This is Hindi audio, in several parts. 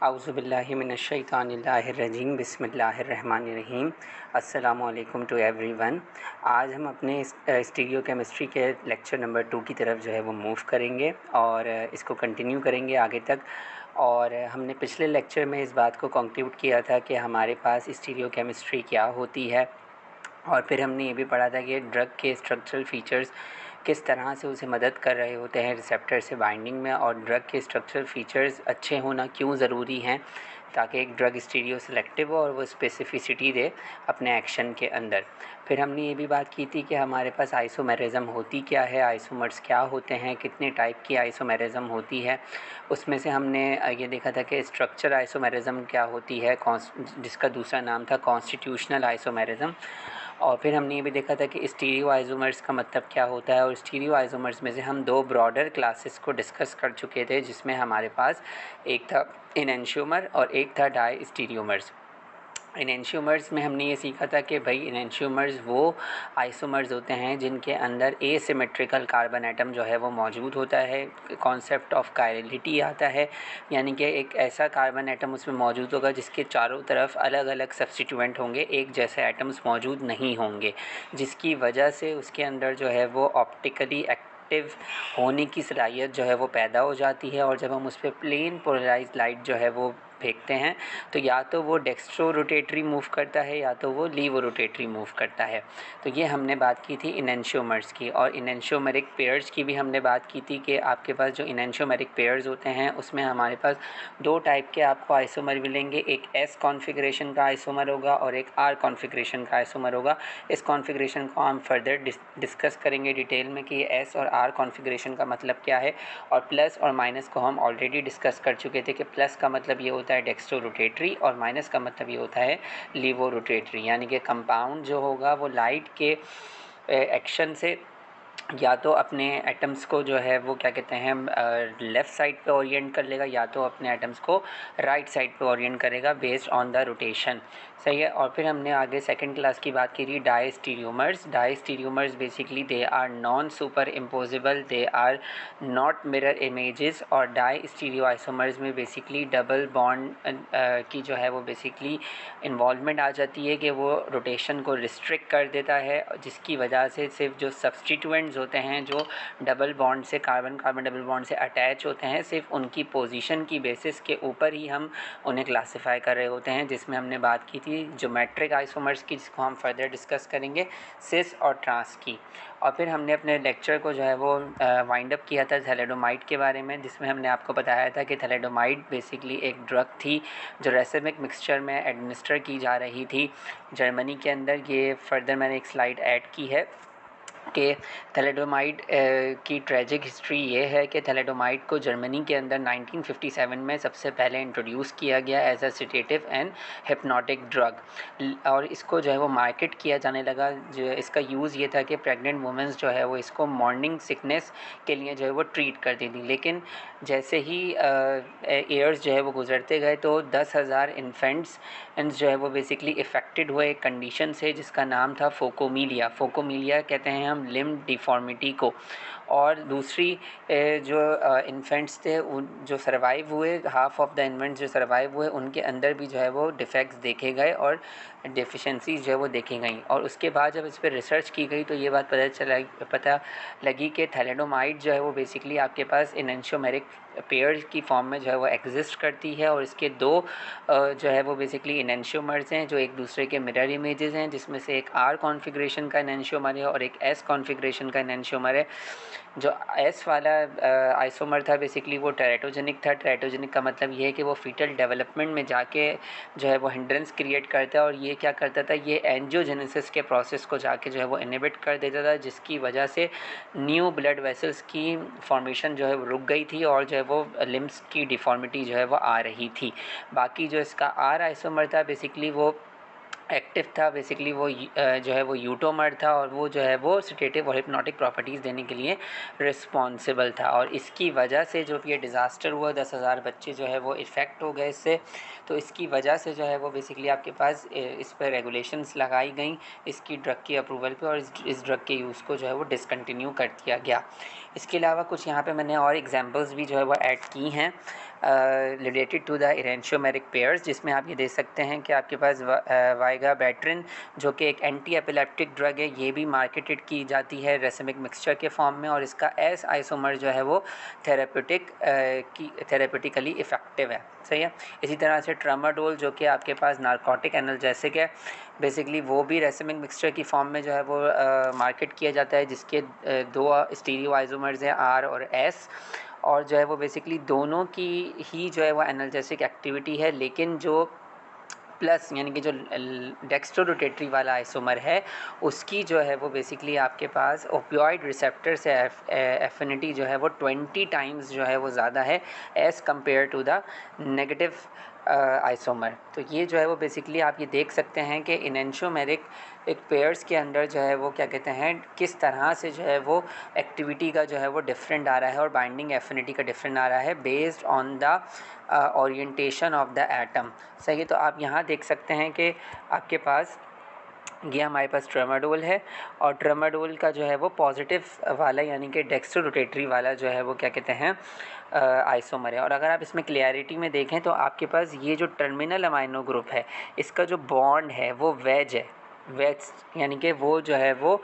आउज़ुबिल्लाहि मिनश्शैतानिर्रजीम बिस्मिल्लाहिर्रहमानिर्रहीम। अस्सलामु अलैकुम टू एवरीवन। आज हम अपने स्टीरियो केमिस्ट्री के लेक्चर नंबर 2 की तरफ जो है वो मूव करेंगे और इसको कंटिन्यू करेंगे आगे तक। और हमने पिछले लेक्चर में इस बात को कंक्लूड किया था कि हमारे पास स्टीरियो केमिस्ट्री क्या होती है, और फिर हमने ये भी पढ़ा था कि ड्रग के स्ट्रक्चरल फीचर्स किस तरह से उसे मदद कर रहे होते हैं रिसेप्टर से बाइंडिंग में, और ड्रग के स्ट्रक्चरल फीचर्स अच्छे होना क्यों ज़रूरी हैं ताकि एक ड्रग स्टीरियो सिलेक्टिव हो और वो स्पेसिफिसिटी दे अपने एक्शन के अंदर। फिर हमने ये भी बात की थी कि हमारे पास आइसोमेरिज्म होती क्या है, आइसोमर्स क्या होते हैं, कितने टाइप की आइसोमेरिज्म होती है। उसमें से हमने ये देखा था कि स्ट्रक्चर आइसोमेरिज्म क्या होती है, जिसका दूसरा नाम था कॉन्स्टिट्यूशनल आइसोमेरिज्म। और फिर हमने ये भी देखा था कि स्टीरियो आइसोमर्स का मतलब क्या होता है, और स्टीरियो आइसोमर्स में से हम दो ब्रॉडर क्लासेस को डिस्कस कर चुके थे, जिसमें हमारे पास एक था इनेंशियोमर और एक था डाई स्टीरियोमर्स। इनेंशियोमर्स में हमने ये सीखा था कि भाई इनेंशियोमर्स वो आइसोमर्स होते हैं जिनके अंदर एसिमेट्रिकल कार्बन एटम जो है वो मौजूद होता है। कॉन्सेप्ट ऑफ कायरलिटी आता है, यानी कि एक ऐसा कार्बन एटम उसमें मौजूद होगा जिसके चारों तरफ अलग अलग सब्स्टिट्यूएंट होंगे, एक जैसे एटम्स मौजूद नहीं होंगे, जिसकी वजह से उसके अंदर जो है वो ऑप्टिकली एक्टिव होने की सलाहियत जो है वो पैदा हो जाती है। और जब हम उस पर प्लेन पोलराइज्ड लाइट जो है वो फेंकते हैं तो या तो वो डेक्स्ट्रो रोटेटरी मूव करता है या तो वो लीवो रोटेटरी मूव करता है। तो ये हमने बात की थी इनेंशियोमर्स की। और इनेंशियोमेरिक पेयर्स की भी हमने बात की थी कि आपके पास जो इनेंशियोमेरिक पेयर्स होते हैं उसमें हमारे पास दो टाइप के आपको आइसोमर मिलेंगे, एक एस कॉन्फ़िगरेशन का आइसोमर होगा और एक आर कॉन्फ़िगरेशन का आइसोमर होगा। इस कॉन्फ़िगरेशन को हम फर्दर डिस्कस करेंगे डिटेल में कि ये एस और आर कॉन्फ़िगरेशन का मतलब क्या है। और प्लस और माइनस को हम ऑलरेडी डिस्कस कर चुके थे कि प्लस का मतलब ये होता है डेक्स्ट्रो रोटेटरी और माइनस का मतलब ये होता है लीवो रोटेटरी, यानी कि कंपाउंड जो होगा वो लाइट के एक्शन से या तो अपने एटम्स को जो है वो क्या कहते हैं लेफ़्ट साइड पे ओरिएंट कर लेगा, या तो अपने एटम्स को राइट साइड पे ओरिएंट करेगा बेस्ड ऑन द रोटेशन। सही है। और फिर हमने आगे सेकंड क्लास की बात की थी diastereomers. Diastereomers basically they are non super imposable, they are not mirror images. और डाई स्टीरियो आइसोमर्स में बेसिकली डबल बॉन्ड की जो है वो बेसिकली इन्वॉल्वमेंट आ जाती है कि वो रोटेशन को रिस्ट्रिक्ट कर देता है, जिसकी वजह से सिर्फ जो सब्स्टिट्यूएंट्स होते हैं जो डबल बॉन्ड से कार्बन कार्बन डबल बॉन्ड से अटैच होते हैं, सिर्फ उनकी पोजीशन की बेसिस के ऊपर ही हम उन्हें क्लासिफाई कर रहे होते हैं, जिसमें हमने बात की थी ज्योमेट्रिक आइसोमर्स की, जिसको हम फर्दर डिस्कस करेंगे सिस और ट्रांस की। और फिर हमने अपने लेक्चर को जो है वो वाइंड अप किया था थैलेडोमाइड के बारे में, जिसमें हमने आपको बताया था कि थैलेडोमाइड बेसिकली एक ड्रग थी जो रेसेमिक मिक्सचर में एडमिनिस्टर की जा रही थी जर्मनी के अंदर। ये फर्दर मैंने एक स्लाइड ऐड की है कि थैलेडोमाइड की ट्रेजिक हिस्ट्री ये है कि थैलेडोमाइड को जर्मनी के अंदर 1957 में सबसे पहले इंट्रोड्यूस किया गया as a sedative and hypnotic drug, और इसको जो है वो मार्केट किया जाने लगा। जो इसका यूज़ ये था कि प्रेग्नेंट वुमेंस जो है वो इसको मॉर्निंग सिकनेस के लिए जो है वो ट्रीट करती थी। लेकिन जैसे ही ईयर्स जो है वो गुजरते गए तो 10,000 इन्फेंट्स जो है वो बेसिकली इफ़ेक्टेड हुए एक कंडीशन से जिसका नाम था फोकोमीलिया। फोकोमीलिया कहते हैं हम लिम्ब डिफॉर्मिटी को। और दूसरी जो इन्फेंट्स थे उन जो सर्वाइव हुए, हाफ ऑफ द इन्फेंट्स जो सर्वाइव हुए उनके अंदर भी जो है वो डिफेक्ट्स देखे गए और डेफिशिएंसीज जो है वो देखी गई। और उसके बाद जब इस पर रिसर्च की गई तो ये बात पता लगी कि थैलेडोमाइड जो है वो बेसिकली आपके पास इनेंशियोमेरिक पेयर्स की फॉर्म में जो है वो एग्जिस्ट करती है, और इसके दो जो है वो बेसिकली इनेंशियोमर्स हैं जो एक दूसरे के मिरर इमेजेस हैं, जिसमें से एक आर कॉन्फ़िगरेशन का इनेंशियोमर है और एक एस कॉन्फ़िगरेशन का इनेंशियोमर है। जो एस वाला आइसोमर था बेसिकली वो टेरेटोजेनिक था। टेरेटोजेनिक का मतलब ये है कि वो फीटल डेवलपमेंट में जाके जो है वो हिंड्रेंस क्रिएट करता है, और ये क्या करता था, ये एंजियोजेनेसिस के प्रोसेस को जाके जो है वो इनहिबिट कर देता था, जिसकी वजह से न्यू ब्लड वेसल्स की फॉर्मेशन जो है वो रुक गई थी और जो है वो लिम्स की डिफॉर्मिटी जो है वो आ रही थी। बाकी जो इसका आर आइसोमर था बेसिकली वो एक्टिव था, बेसिकली वो जो है वो यूटोमर था, और वो जो है वो सेडेटिव और हिप्नोटिक प्रॉपर्टीज़ देने के लिए रिस्पॉन्सिबल था। और इसकी वजह से जो ये डिज़ास्टर हुआ, 10,000 बच्चे जो है वो इफ़ेक्ट हो गए इससे। तो इसकी वजह से जो है वो बेसिकली आपके पास इस पर रेगुलेशंस लगाई गई इसकी ड्रग की अप्रूवल पे, और इस ड्रग के यूज़ को जो है वो डिसकंटिन्यू कर दिया गया। इसके अलावा कुछ यहाँ पे मैंने और एग्जांपल्स भी जो है वो ऐड की हैं रिलेटेड टू द इरेंशियोमेरिक पेयर्स, जिसमें आप ये देख सकते हैं कि आपके पास वाइगाबैट्रिन जो कि एक एंटी एपिलेप्टिक ड्रग है, ये भी मार्केटेड की जाती है रेसिमिक मिक्सचर के फॉर्म में, और इसका एस आइसोमर जो है वो थेरेपेटिकली इफ़ेक्टिव है। सही है। इसी तरह से ट्रामाडोल जो कि आपके पास नारकोटिक एनाल्जेसिक है, बेसिकली वो भी रेसिमिक मिक्सचर की फॉर्म में जो है वो मार्केट किया जाता है, जिसके दो स्टीरियो आइसोमर्स हैं आर और एस, और जो है वो बेसिकली दोनों की ही जो है वो एनाल्जेसिक एक्टिविटी है, लेकिन जो प्लस यानी कि जो डेक्स्ट्रोरोटेटरी वाला आइसोमर है उसकी जो है वो बेसिकली आपके पास ओपियोइड रिसेप्टर से एफिनिटी जो है वो 20 टाइम्स जो है वो ज़्यादा है as compare to the negative isomer. तो ये जो है वो बेसिकली आप ये देख सकते हैं कि इनेंशियोमेरिक एक पेयर्स के अंदर जो है वो क्या कहते हैं किस तरह से जो है वो एक्टिविटी का जो है वो डिफरेंट आ रहा है और बाइंडिंग एफिनिटी का डिफरेंट आ रहा है based on the orientation of the atom. सही है। तो आप यहाँ देख सकते हैं कि आपके पास ये हमारे पास ट्रामाडोल है, और ट्रामाडोल का जो है वो पॉजिटिव वाला यानी कि डेक्स्ट्रोरोटेटरी वाला जो है वो क्या कहते हैं आइसोमर है। और अगर आप इसमें क्लियरिटी में देखें तो आपके पास ये जो टर्मिनल अमाइनो ग्रुप है इसका जो बॉन्ड है वो वेज है, वेज यानी कि वो जो है वो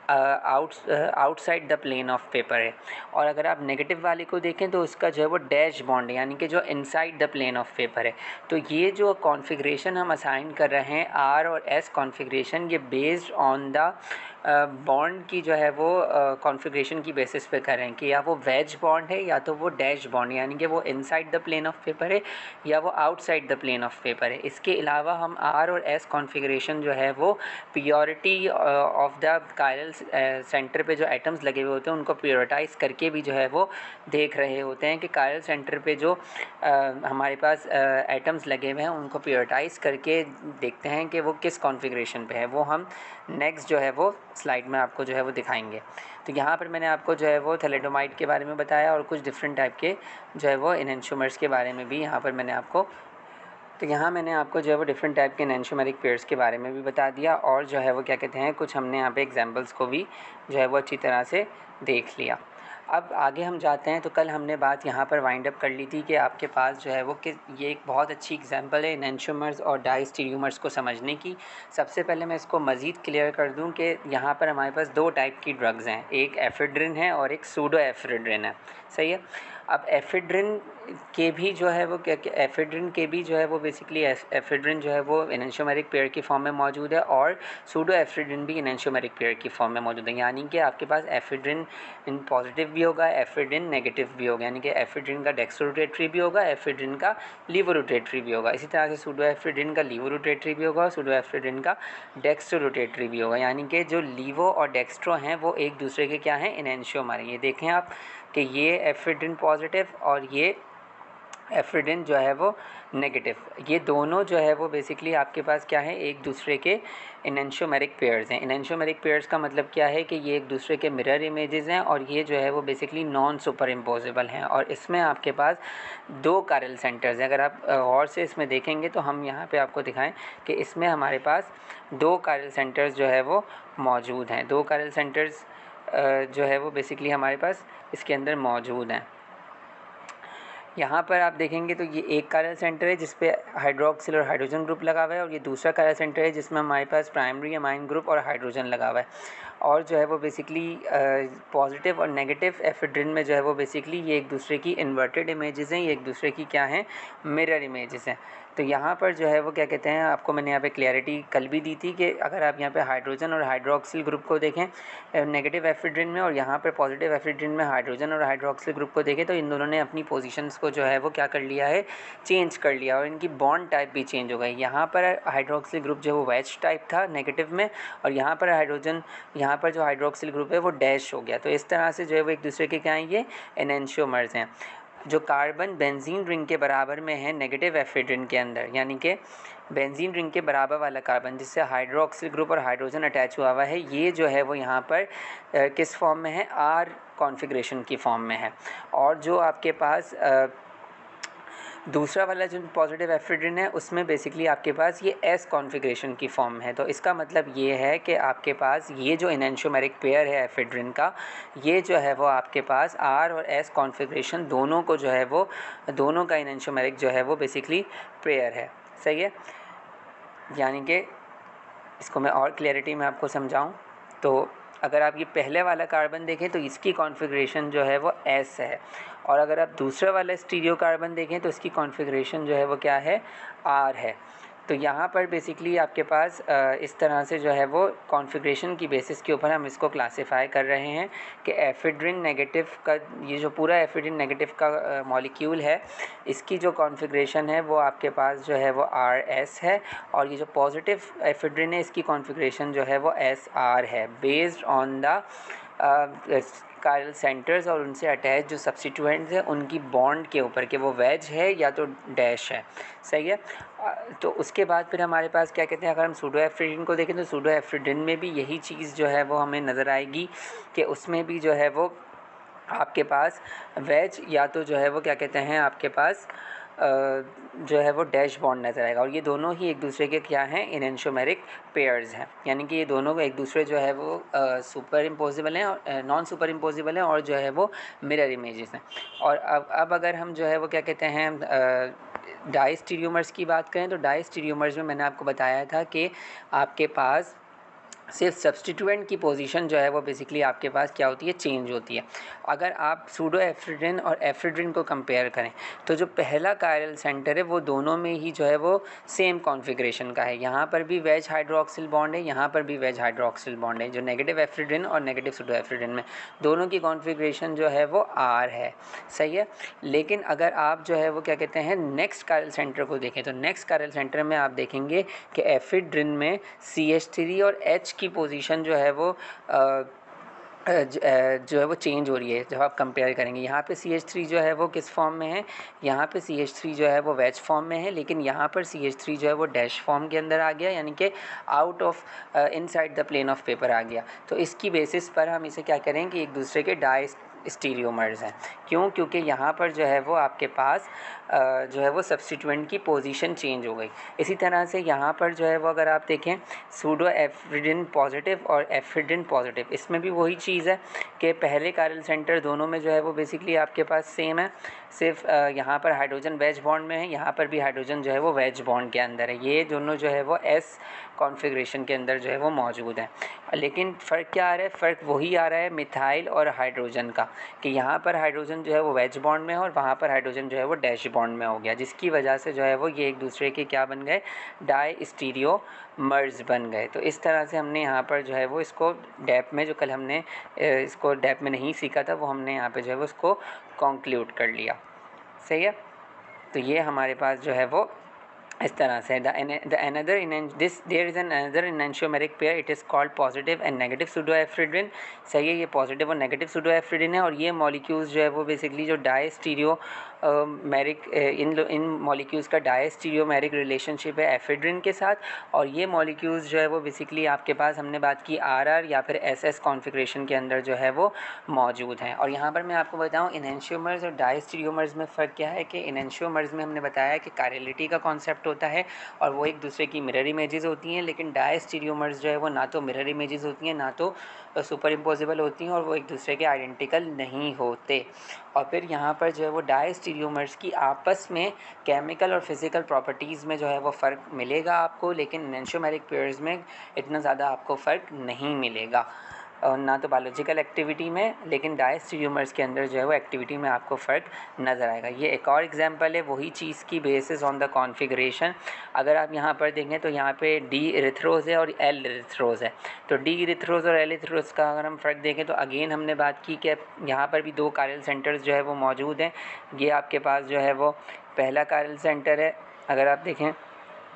outside the plane of paper है। और अगर आप नेगेटिव वाले को देखें तो उसका जो है वो डैश बॉन्ड है यानी कि जो inside the plane of paper है। तो ये जो कॉन्फ़िगरेशन हम असाइन कर रहे हैं आर और एस कॉन्फ़िगरेशन, ये बेस्ड ऑन द बॉन्ड की जो है वो कॉन्फ़िगरेशन की बेसिस पे कर रहे हैं कि या वो वेज बॉन्ड है या तो वो डैश बॉन्ड यानी कि वो inside the plane of paper है या वो outside the plane of paper है। इसके अलावा हम आर और एस कॉन्फ़िगरेशन जो है वो purity of the chiral centre पे जो एटम्स लगे हुए होते हैं उनको प्योरिटाइज़ करके भी जो है वो देख रहे होते हैं कि कायरल सेंटर पे जो हमारे पास एटम्स लगे हुए हैं उनको प्योरिटाइज़ करके देखते हैं कि वो किस कॉन्फ़िगरेशन पे है। वो हम नेक्स्ट जो है वो स्लाइड में आपको जो है वो दिखाएंगे। तो यहाँ पर मैंने आपको जो है वो थैलेडोमाइड के बारे में बताया और कुछ डिफरेंट टाइप के जो है वो इनेंशियोमर्स के बारे में भी यहाँ पर मैंने आपको जो है वो डिफरेंट टाइप के इनेंशियोमेरिक पेयर्स के बारे में भी बता दिया, और जो है वो क्या कहते हैं कुछ हमने यहाँ पे एग्जांपल्स को भी जो है वो अच्छी तरह से देख लिया। अब आगे हम जाते हैं। तो कल हमने बात यहाँ पर वाइंड अप कर ली थी कि आपके पास जो है वो कि ये एक बहुत अच्छी एग्जांपल है इनेंशियोमर्स और डायस्टीरियोमर्स को समझने की। सबसे पहले मैं इसको मज़ीद क्लियर कर दूँ कि यहाँ पर हमारे पास दो टाइप की ड्रग्स हैं, एक एफेड्रिन है और एक सूडो एफेड्रिन है। सही है। अब एफेड्रिन के भी जो है वो एफेड्रिन के भी जो है वो बेसिकली एफेड्रिन जो है वो इनेंशियोमेरिक पेयर की फॉर्म में मौजूद है और सूडो एफेड्रिन भी इनेंशियोमेरिक पेयर की फॉर्म में मौजूद है। यानी कि आपके पास एफेड्रिन इन पॉजिटिव भी होगा, एफेड्रिन नेगेटिव भी होगा, यानी कि एफेड्रिन का डेक्स्ट्रोरोटेटरी भी होगा, एफेड्रिन का लीवोरोटेटरी भी होगा। इसी तरह से सूडो एफेड्रिन का लीवोरोटेटरी भी होगा और सूडो एफेड्रिन का डेक्स्ट्रोरोटेटरी भी होगा। यानी कि जो लीवो और डेक्स्ट्रो हैं वो एक दूसरे के क्या हैं, इनेंशियोमर। ये देखें आप कि ये एफेड्रिन पॉजिटिव और ये एफेड्रिन जो है वो नेगेटिव, ये दोनों जो है वो बेसिकली आपके पास क्या है, एक दूसरे के इनेंशियोमेरिक पेयर्स हैं। इनेंशियोमेरिक पेयर्स का मतलब क्या है कि ये एक दूसरे के मिरर इमेजेस हैं और ये जो है वो बेसिकली नॉन सुपर इम्पोजेबल हैं। और इसमें आपके पास दो कायरल सेंटर्स हैं। अगर आप और से इसमें देखेंगे तो हम यहाँ पे आपको दिखाएं कि इसमें हमारे पास दो कायरल सेंटर्स जो है वो मौजूद हैं। दो कायरल सेंटर्स जो है वो बेसिकली हमारे पास इसके अंदर मौजूद हैं। यहाँ पर आप देखेंगे तो ये एक कायरल सेंटर है जिस पे हाइड्रोक्सिल और हाइड्रोजन ग्रुप लगा हुआ है, और ये दूसरा कायरल सेंटर है जिसमें हमारे पास प्राइमरी अमाइन ग्रुप और हाइड्रोजन लगा हुआ है। और जो है वो बेसिकली पॉजिटिव और नेगेटिव एफेड्रिन में जो है वो बेसिकली ये एक दूसरे की इन्वर्टेड इमेजेस हैं, ये एक दूसरे की क्या हैं, मिरर इमेजेस हैं। तो यहाँ पर जो है वो क्या कहते हैं, आपको मैंने यहाँ पे क्लैरिटी कल भी दी थी कि अगर आप यहाँ पे हाइड्रोजन और हाइड्रोक्सिल ग्रुप को देखें नेगेटिव एफेड्रिन में और यहाँ पर पॉजिटिव एफेड्रिन में हाइड्रोजन और हाइड्रोक्सिल ग्रुप को देखें तो इन दोनों ने अपनी पोजीशंस को जो है वो क्या कर लिया है, चेंज कर लिया और इनकी बॉन्ड टाइप भी चेंज हो गई। यहाँ पर हाइड्रोक्सिल ग्रुप जो है वो वेज टाइप था नेगेटिव में, और यहाँ पर जो हाइड्रोक्सिल ग्रुप है वो डैश हो गया। तो इस तरह से जो है वो एक दूसरे के क्या हैं, ये एनेंशियोमर्स हैं। जो कार्बन बेंजीन रिंग के बराबर में है नेगेटिव एफेड्रिन के अंदर, यानी कि बेंजीन रिंग के बराबर वाला कार्बन जिससे हाइड्रोक्सिल ग्रुप और हाइड्रोजन अटैच हुआ हुआ है, ये जो है वो यहाँ पर किस फॉर्म में है, आर कॉन्फ़िगरेशन की फॉर्म में है। और जो आपके पास दूसरा वाला जो पॉजिटिव एफेड्रिन है उसमें बेसिकली आपके पास ये एस कॉन्फ़िगरेशन की फॉर्म है। तो इसका मतलब ये है कि आपके पास ये जो एनेंशियोमेरिक पेयर है एफेड्रिन का, ये जो है वो आपके पास आर और एस कॉन्फ़िगरेशन दोनों को जो है वो दोनों का एनेंशियोमेरिक जो है वो बेसिकली पेयर है। सही है, यानी कि इसको मैं और क्लैरिटी में आपको समझाऊं तो अगर आप ये पहले वाला कार्बन देखें तो इसकी कॉन्फ़िगरेशन जो है वो एस है, और अगर आप दूसरा वाला स्टीरियो कार्बन देखें तो इसकी कॉन्फ़िगरेशन जो है वो क्या है, आर है। तो यहाँ पर बेसिकली आपके पास इस तरह से जो है वो कॉन्फ़िगरेशन की बेसिस के ऊपर हम इसको क्लासिफाई कर रहे हैं कि एफेड्रिन नेगेटिव का ये जो पूरा एफेड्रिन नेगेटिव का मॉलिक्यूल है, इसकी जो कॉन्फ़िगरेशन है वो आपके पास जो है वो आर एस है, और ये जो पॉजिटिव एफेड्रिन है इसकी कॉन्फ़िगरेशन जो है वो एस आर है, based on the chiral centres और उनसे अटैच जो सब्स्टिट्यूएंट्स हैं उनकी बॉन्ड के ऊपर कि वो वेज है या तो डैश है। सही है। तो उसके बाद फिर हमारे पास क्या कहते हैं, अगर हम सूडो एफ्रिडिन को देखें तो सूडो एफ्रिडिन में भी यही चीज़ जो है वो हमें नज़र आएगी कि उसमें भी जो है वो आपके पास वेज या तो जो है वो क्या कहते हैं आपके पास जो है वो डैश बॉन्ड नज़र आएगा, और ये दोनों ही एक दूसरे के क्या हैं, एनेंशियोमेरिक पेयर्स हैं, यानी कि ये दोनों एक दूसरे जो है वो सुपर इम्पोजिबल हैं और नॉन सुपर इम्पोजिबल हैं और जो है वो मिरर इमेजेस हैं। और अब अगर हम जो है वो क्या कहते हैं डाइस्टीरियोमर्स की बात करें तो डाइस्टीरियोमर्स में मैंने आपको बताया था कि आपके पास सिर्फ सब्स्टिट्यूएंट की पोजीशन जो है वो बेसिकली आपके पास क्या होती है, चेंज होती है। अगर आप सूडो एफ्रिडिन और एफ्रिडिन को कंपेयर करें तो जो पहला कायरल सेंटर है वो दोनों में ही जो है वो सेम कॉन्फ़िगरेशन का है, यहाँ पर भी वेज हाइड्रोक्सिल बॉन्ड है, यहाँ पर भी वेज हाइड्रोक्सिल बॉन्ड है, जो नेगेटिव एफ्रिडिन और नेगेटिव सूडो एफ्रिडिन में दोनों की कॉन्फ़िगरेशन जो है वो आर है। सही है। लेकिन अगर आप जो है वो क्या कहते हैं नेक्स्ट कायरल सेंटर को देखें तो नेक्स्ट कायरल सेंटर में आप देखेंगे कि एफ्रिडिन में CH3 और H की पोजीशन जो है वो जो है वो चेंज हो रही है जब आप कंपेयर करेंगे। यहाँ पे CH3 जो है वो किस फॉर्म में है, यहाँ पे CH3 जो है वो वेज फॉर्म में है, लेकिन यहाँ पर CH3 जो है वो डैश फॉर्म के अंदर आ गया, यानी कि out of inside the plane of paper आ गया। तो इसकी बेसिस पर हम इसे क्या करें कि एक दूसरे के डाई स्टीरियोमर्स हैं। क्यों? क्योंकि यहाँ पर जो है वो आपके पास जो है वो सब्स्टिट्यूएंट की पोजीशन चेंज हो गई। इसी तरह से यहाँ पर जो है वो अगर आप देखें सूडो एफ्रिडिन पॉजिटिव और एफ्रिडिन पॉजिटिव, इसमें भी वही चीज़ है कि पहले कायरल सेंटर दोनों में जो है वो बेसिकली आपके पास सेम है, सिर्फ यहाँ पर हाइड्रोजन वेज बॉन्ड में है, यहाँ पर भी हाइड्रोजन जो है वो वेज बॉन्ड के अंदर है। ये दोनों जो है वो एस कॉन्फ़िगरेशन के अंदर जो है वो मौजूद हैं। लेकिन फ़र्क क्या आ रहा है? फ़र्क वही आ रहा है मिथाइल और हाइड्रोजन का, कि यहाँ पर हाइड्रोजन जो है वो वेज बॉन्ड में है और वहाँ पर हाइड्रोजन जो है वो डैश बॉन्ड में हो गया, जिसकी वजह से जो है वो ये एक दूसरे के क्या बन गए, डाई स्टीरियोमर्स बन गए। तो इस तरह से हमने यहाँ पर जो है वो इसको डेप्थ में, जो कल हमने इसको डेप्थ में नहीं सीखा था, वो हमने यहाँ पे जो है वो इसको कंक्लूड कर लिया। सही है। तो ये हमारे पास जो है वो इस तरह से there is another enantiomeric pair, it is called positive and negative pseudoephedrine। सही है, ये पॉजिटिव और नेगेटिव pseudoephedrine है, और ये मॉलिक्यूल्स जो है वो बेसिकली जो डायस्टीरियोमेरिक इन मॉलिक्यूल्स का डायस्टीरियोमेरिक रिलेशनशिप है एफेड्रिन के साथ, और ये मॉलिक्यूल्स जो है वो बेसिकली आपके पास हमने बात की आर या फिर SS कॉन्फ़िगरेशन के अंदर जो है वो मौजूद हैं। और यहाँ पर मैं आपको बताऊँ एनेंशियोमर्स और डायस्टीरियोमर्स में फ़र्क क्या है, कि एनेंशियोमर्स में हमने बताया कि कायरलिटी का कॉन्सेप्ट होता है और वो एक दूसरे की मिरर इमेजेस होती हैं, लेकिन डायस्टीरियोमर्स जो है वो ना तो मिरर इमेजेस होती हैं, ना तो सुपर इम्पोजिबल होती हैं, और वो एक दूसरे के आइडेंटिकल नहीं होते। और फिर यहाँ पर जो है वो डायस्टीरियोमर्स की आपस में केमिकल और फिज़िकल प्रॉपर्टीज़ में जो है वो फ़र्क मिलेगा आपको, लेकिन एनेंशियोमेरिक पेयर्स में इतना ज़्यादा आपको फ़र्क नहीं मिलेगा, ना तो बायोलॉजिकल एक्टिविटी में, लेकिन डायस्टीरियोमर्स के अंदर जो है वो एक्टिविटी में आपको फ़र्क नज़र आएगा। ये एक और एग्जांपल है वही चीज़ की, बेसिस ऑन द कॉन्फ़िगरेशन। अगर आप यहाँ पर देखें तो यहाँ पे D इरिथ्रोज़ है और L इरिथ्रोज़ है। तो D इरिथ्रोज़ और L इरिथ्रोज़ का अगर हम फ़र्क देखें तो अगेन हमने बात की कि यहाँ पर भी दो कायरल सेंटर्स जो है वो मौजूद हैं। ये आपके पास जो है वो पहला कायरल सेंटर है, अगर आप देखें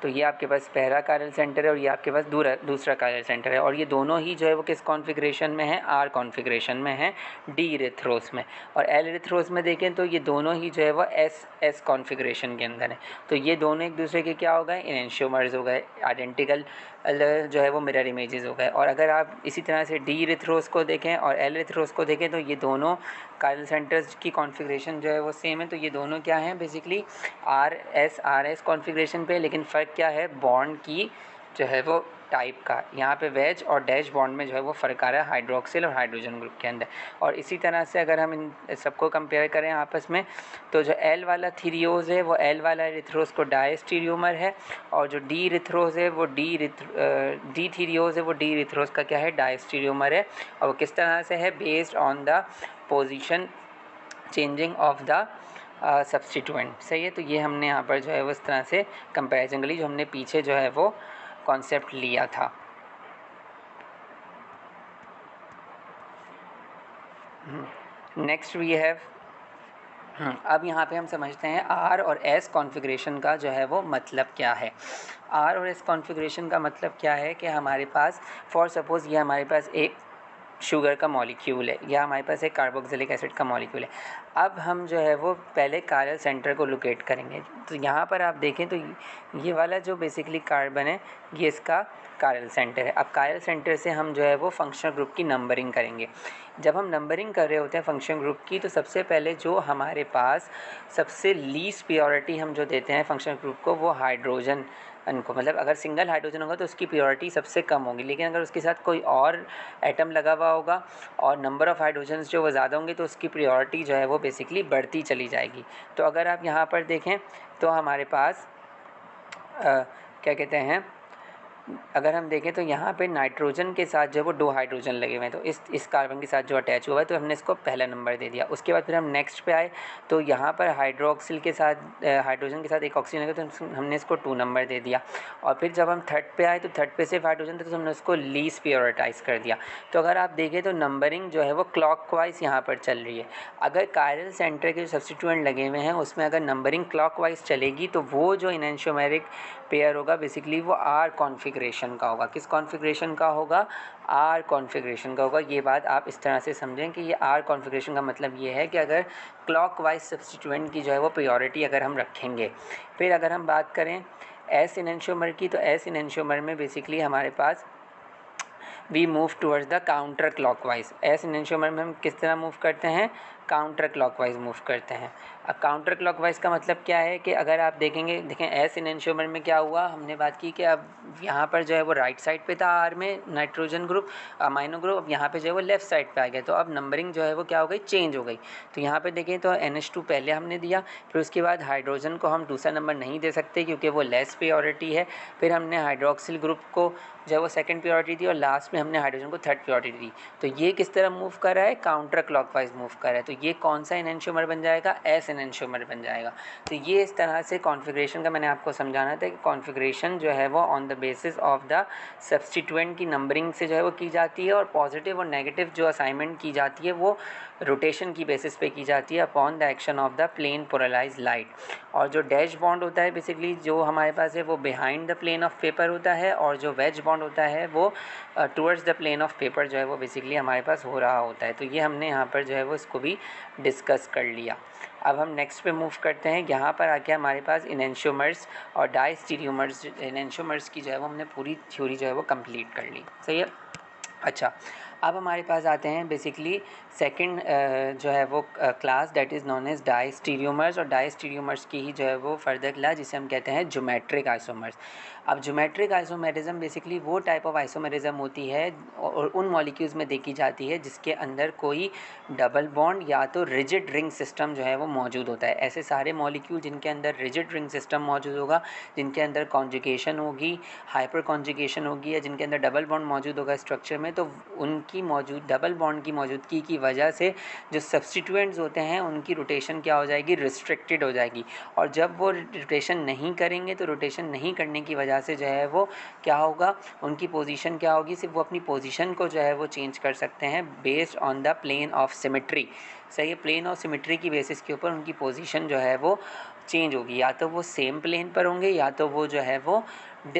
तो ये आपके पास पहला कायरल सेंटर है और ये आपके पास दूसरा कायरल सेंटर है, और ये दोनों ही जो है वो किस कॉन्फ़िगरेशन में है, आर कॉन्फ़िगरेशन में है, डी इरिथ्रोस में। और एल इरिथ्रोस में देखें तो ये दोनों ही जो है वो एस कॉन्फ़िगरेशन के अंदर है। तो ये दोनों एक दूसरे के क्या हो गए, इनेंशियोमर्स हो गए, आइडेंटिकल जो है वो मिरर इमेजेस हो गए। और अगर आप इसी तरह से डी इरिथ्रोस को देखें और एल इरिथ्रोस को देखें तो ये दोनों कायरल सेंटर्स की कॉन्फ़िगरेशन जो है वो सेम है। तो ये दोनों क्या हैं, बेसिकली आर एस कॉन्फ़िगरेशन पे, लेकिन फ़र्क क्या है, बॉन्ड की जो है वो टाइप का। यहाँ पे वेज और डैश बॉन्ड में जो है वो फ़र्क आ रहा है हाइड्रोक्सिल और हाइड्रोजन ग्रुप के अंदर। और इसी तरह से अगर हम इन सबको कंपेयर करें आपस में, तो जो एल वाला थीरियोज़ है वो एल वाला इरिथ्रोस को डायस्टीरियोमर है, और जो डी इरिथ्रोस है वो डी थीरियोज़ है वो डी इरिथ्रोस का क्या है, डायस्टीरियोमर है। और वो किस तरह से है, based on the position changing of the substituent. सही है। तो ये हमने यहाँ पर जो है वो इस तरह से कंपैरिजन के लिए जो हमने पीछे जो है वो कॉन्सेप्ट लिया था। नेक्स्ट वी हैव, अब यहाँ पे हम समझते हैं आर और एस कॉन्फ़िगरेशन का जो है वो मतलब क्या है। आर और एस कॉन्फ़िगरेशन का मतलब क्या है कि हमारे पास फॉर सपोज़ ये हमारे पास एक शुगर का मॉलिक्यूल है या हमारे पास एक कार्बोक्सिलिक एसिड का मॉलिक्यूल है। अब हम जो है वो पहले कायरल सेंटर को लोकेट करेंगे। तो यहाँ पर आप देखें तो ये वाला जो बेसिकली कार्बन है ये इसका कायरल सेंटर है। अब कायरल सेंटर से हम जो है वो फंक्शनल ग्रुप की नंबरिंग करेंगे। जब हम नंबरिंग कर रहे होते हैं फंक्शनल ग्रुप की, तो सबसे पहले जो हमारे पास सबसे लीस्ट प्योरिटी हम जो देते हैं फंक्शनल ग्रुप को, वो हाइड्रोजन को, मतलब अगर सिंगल हाइड्रोजन होगा तो उसकी प्योरिटी सबसे कम होगी, लेकिन अगर उसके साथ कोई और एटम लगा हुआ होगा और नंबर ऑफ़ हाइड्रोजन्स जो वो ज़्यादा होंगे तो उसकी प्योरिटी जो है वो बेसिकली बढ़ती चली जाएगी। तो अगर आप यहाँ पर देखें तो हमारे पास क्या कहते हैं, अगर हम देखें तो यहाँ पे नाइट्रोजन के साथ जो है वो 2 हाइड्रोजन लगे हुए हैं, तो इस कार्बन के साथ जो अटैच हुआ है तो हमने इसको पहला नंबर दे दिया। उसके बाद फिर हम नेक्स्ट पे आए तो यहाँ पर हाइड्रोक्सिल के साथ हाइड्रोजन के साथ एक ऑक्सीजन लगा तो हमने इसको 2 नंबर दे दिया। और फिर जब हम थर्ड पे आए तो थर्ड पे सिर्फ हाइड्रोजन था तो हमने उसको लीस्ट प्योरिटाइज़ कर दिया। तो अगर आप देखें तो नंबरिंग जो है वो क्लॉकवाइज यहाँ पर चल रही है। अगर कायरल सेंटर के जो सब्स्टिट्यूएंट लगे हुए हैं उसमें अगर नंबरिंग क्लॉकवाइज चलेगी तो वो जो इनेंशियोमेरिक पेयर होगा बेसिकली वो आर कॉन्फ़िगरेशन का होगा। किस कॉन्फ़िगरेशन का होगा, आर कॉन्फ़िगरेशन का होगा। ये बात आप इस तरह से समझें कि ये आर कॉन्फ़िगरेशन का मतलब ये है कि अगर क्लॉकवाइज सब्स्टिट्यूएंट की जो है वो प्रायोरिटी अगर हम रखेंगे। फिर अगर हम बात करें एस इनेंशियोमर की, तो एस इनेंशियोमर में बेसिकली हमारे पास we move towards the counter clockwise. S enantiomer में हम किस तरह मूव करते हैं, काउंटर क्लॉकवाइज मूव करते हैं। अब काउंटर क्लॉकवाइज का मतलब क्या है कि अगर आप देखें एस इनेंशियोमर में क्या हुआ, हमने बात की कि अब यहाँ पर जो है वो राइट साइड पे था आर में नाइट्रोजन ग्रुप अमाइनो ग्रुप, अब यहाँ पे जो है वो लेफ़्ट साइड पे आ गया। तो अब नंबरिंग जो है वो क्या हो गई, चेंज हो गई। तो यहाँ पे देखें तो NH2 पहले हमने दिया, फिर उसके बाद हाइड्रोजन को हम दूसरा नंबर नहीं दे सकते क्योंकि वो लेस प्योरिटी है। फिर हमने हाइड्रोक्सिल ग्रुप को जो है वो सेकंड प्योरिटी दी और लास्ट में हमने हाइड्रोजन को थर्ड प्योरिटी दी। तो ये किस तरह मूव कर रहा है, काउंटर क्लॉकवाइज मूव कर रहा है। तो ये कौन सा इनेंशियोमर बन जाएगा, एस इनेंशियोमर बन जाएगा। तो ये इस तरह से कॉन्फ़िगरेशन का मैंने आपको समझाना था कि कॉन्फ़िगरेशन जो है वो on the basis of the substituent की नंबरिंग से जो है वो की जाती है, और पॉजिटिव और नेगेटिव जो असाइनमेंट की जाती है वो रोटेशन की बेसिस पे की जाती है upon the action of the plane polarized light. और जो डैश बॉन्ड होता है बेसिकली जो हमारे पास है वो behind the plane of paper होता है, और जो वेज बॉन्ड होता है वो towards the plane of paper जो है वो बेसिकली हमारे पास हो रहा होता है। तो ये हमने यहाँ पर जो है वो इसको भी डिस्कस कर लिया। अब हम नेक्स्ट पे मूव करते हैं। यहाँ पर आके हमारे पास इनेंशियोमर्स और डायस्टीरियोमर्स, इनेंशियोमर्स की जो है वो हमने पूरी थ्योरी जो है वो कंप्लीट कर ली। सही है। अच्छा, अब हमारे पास आते हैं बेसिकली सेकंड जो है वो class that is known as diastereomers, और डायस्टीरियोमर्स की ही जो है वो फर्दर क्लास जिसे हम कहते हैं ज्योमेट्रिक आइसोमर्स। अब ज्योमेट्रिक आइसोमेरिज्म बेसिकली वो टाइप ऑफ आइसोमेरिज्म होती है और उन मॉलिक्यूल्स में देखी जाती है जिसके अंदर कोई डबल बॉन्ड या तो रिजिड रिंग सिस्टम जो है वो मौजूद होता है। ऐसे सारे मॉलिक्यूल जिनके अंदर रिजिड रिंग सिस्टम मौजूद होगा, जिनके अंदर कॉन्जुगेशन होगी, हाइपर कॉन्जुगेशन होगी, या जिनके अंदर डबल बॉन्ड मौजूद होगा स्ट्रक्चर में, तो उनकी डबल बॉन्ड की मौजूदगी की वजह से जो सब्स्टिट्यूएंट्स होते हैं उनकी रोटेशन क्या हो जाएगी, रिस्ट्रिक्टेड हो जाएगी। और जब वो रोटेशन नहीं करेंगे तो रोटेशन नहीं करने की वजह से जो है वो क्या होगा, उनकी पोजीशन क्या होगी, सिर्फ वो अपनी पोजीशन को जो है वो चेंज कर सकते हैं based on the plane of symmetry. सही है, प्लेन ऑफ सिमेट्री की बेसिस के ऊपर उनकी पोजीशन जो है वो चेंज होगी, या तो वो सेम प्लेन पर होंगे या तो वो जो है वो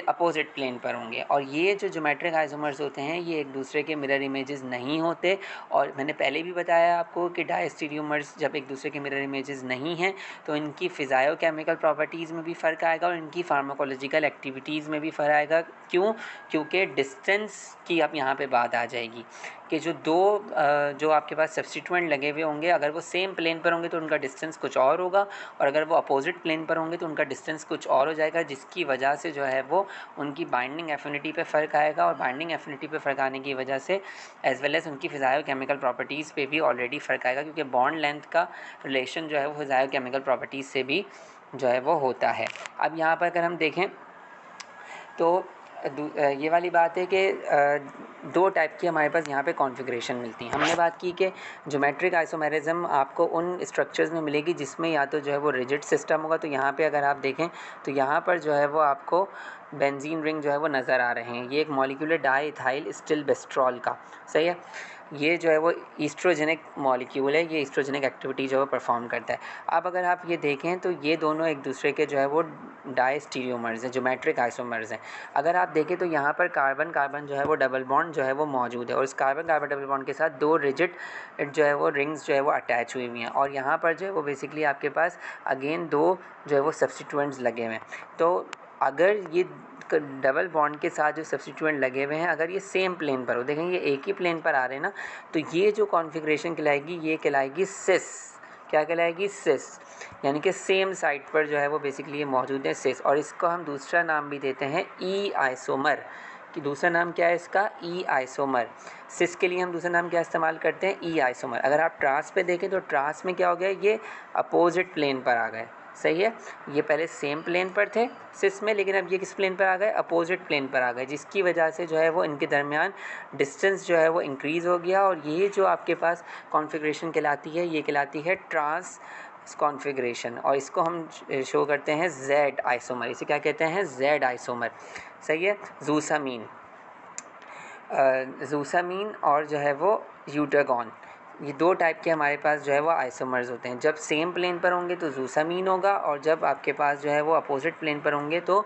अपोजिट प्लेन पर होंगे। और ये जो ज्योमेट्रिक आइसोमर्स होते हैं ये एक दूसरे के मिरर इमेजेस नहीं होते। और मैंने पहले भी बताया आपको कि डायस्टीरियोमर्स जब एक दूसरे के मिरर इमेजेस नहीं हैं तो इनकी फिज़ायोकेमिकल प्रॉपर्टीज़ में भी फ़र्क आएगा और इनकी फार्माकोलॉजिकल एक्टिविटीज़ में भी फ़र्क आएगा। क्यों? क्योंकि डिस्टेंस की अब यहाँ पे बात आ जाएगी कि जो जो आपके पास सब्स्टिट्यूएंट लगे हुए होंगे अगर वो सेम प्लेन पर होंगे तो उनका डिस्टेंस कुछ और होगा, और अगर वो अपोजिट प्लेन पर होंगे तो उनका डिस्टेंस कुछ और हो जाएगा, जिसकी वजह से जो है वो उनकी बाइंडिंग एफिनिटी पे फ़र्क आएगा। और बाइंडिंग एफिनिटी पे फ़र्क आने की वजह से एज वेल एज उनकी फिज़ायोकेमिकल प्रॉपर्टीज़ पे भी ऑलरेडी फ़र्क आएगा, क्योंकि बॉन्ड लेंथ का रिलेशन जो है वो फिज़ायोकेमिकल प्रॉपर्टीज़ से भी जो है वो होता है। अब यहाँ पर अगर हम देखें तो ये वाली बात है कि दो टाइप की हमारे पास यहाँ पे कॉन्फ़िगरेशन मिलती हैं। हमने बात की कि ज्योमेट्रिक आइसोमेरिज्म आपको उन स्ट्रक्चर्स में मिलेगी जिसमें या तो जो है वो रिजिड सिस्टम होगा। तो यहाँ पे अगर आप देखें तो यहाँ पर जो है वो आपको बेंजीन रिंग जो है वो नज़र आ रहे हैं। ये एक मॉलिक्यूल है डाईइथाइल स्टिलबेस्ट्रॉल का, सही है। ये जो है वो ईस्ट्रोजेनिक मॉलिक्यूल है, ये ईस्ट्रोजेनिक एक्टिविटी जो है परफॉर्म करता है। अब अगर आप ये देखें तो ये दोनों एक दूसरे के जो है वो डायस्टीरियोमर्स हैं, ज्योमेट्रिक आइसोमर्स हैं। अगर आप देखें तो यहाँ पर कार्बन कार्बन जो है वो डबल बॉन्ड जो है वो मौजूद है, और इस कार्बन कार्बन डबल बॉन्ड के साथ दो रिजिड जो है वो रिंग्स जो है वो अटैच हुई हुई हैं, और यहाँ पर जो है वो बेसिकली आपके पास अगेन दो जो है वो सब्स्टिट्यूएंट्स लगे हुए हैं। तो अगर ये डबल बॉन्ड के साथ जो सब्स्टिट्यूएंट लगे हुए हैं अगर ये सेम प्लेन पर हो, देखेंगे ये एक ही प्लेन पर आ रहे हैं ना, तो ये जो कॉन्फ़िगरेशन कहलाएगी ये कहलाएगी सिस। क्या कहलाएगी? सिस, यानी कि सेम साइड पर जो है वो बेसिकली ये मौजूद है, सिस। और इसको हम दूसरा नाम भी देते हैं ई आइसोमर, कि दूसरा नाम क्या है इसका? ई आइसोमर। सिस के लिए हम दूसरा नाम क्या इस्तेमाल करते हैं? ई आइसोमर। अगर आप ट्रांस पे देखें तो ट्रांस में क्या हो गया, ये अपोजिट प्लेन पर आ गए, सही है। ये पहले सेम प्लेन पर थे सिस में, लेकिन अब ये किस प्लेन पर आ गए? अपोजिट प्लेन पर आ गए, जिसकी वजह से जो है वो इनके दरमियान डिस्टेंस जो है वो इंक्रीज़ हो गया। और ये जो आपके पास कॉन्फ़िगरेशन कहलाती है ये कहलाती है ट्रांस कॉन्फ़िगरेशन, और इसको हम शो करते हैं जेड आइसोमर। इसे क्या कहते हैं? जेड आइसोमर, सही है। जूसामीन और जो है वो यूटागॉन, ये दो टाइप के हमारे पास जो है वो आइसोमर्स होते हैं। जब सेम प्लेन पर होंगे तो जूसामीन होगा, और जब आपके पास जो है वो अपोजिट प्लेन पर होंगे तो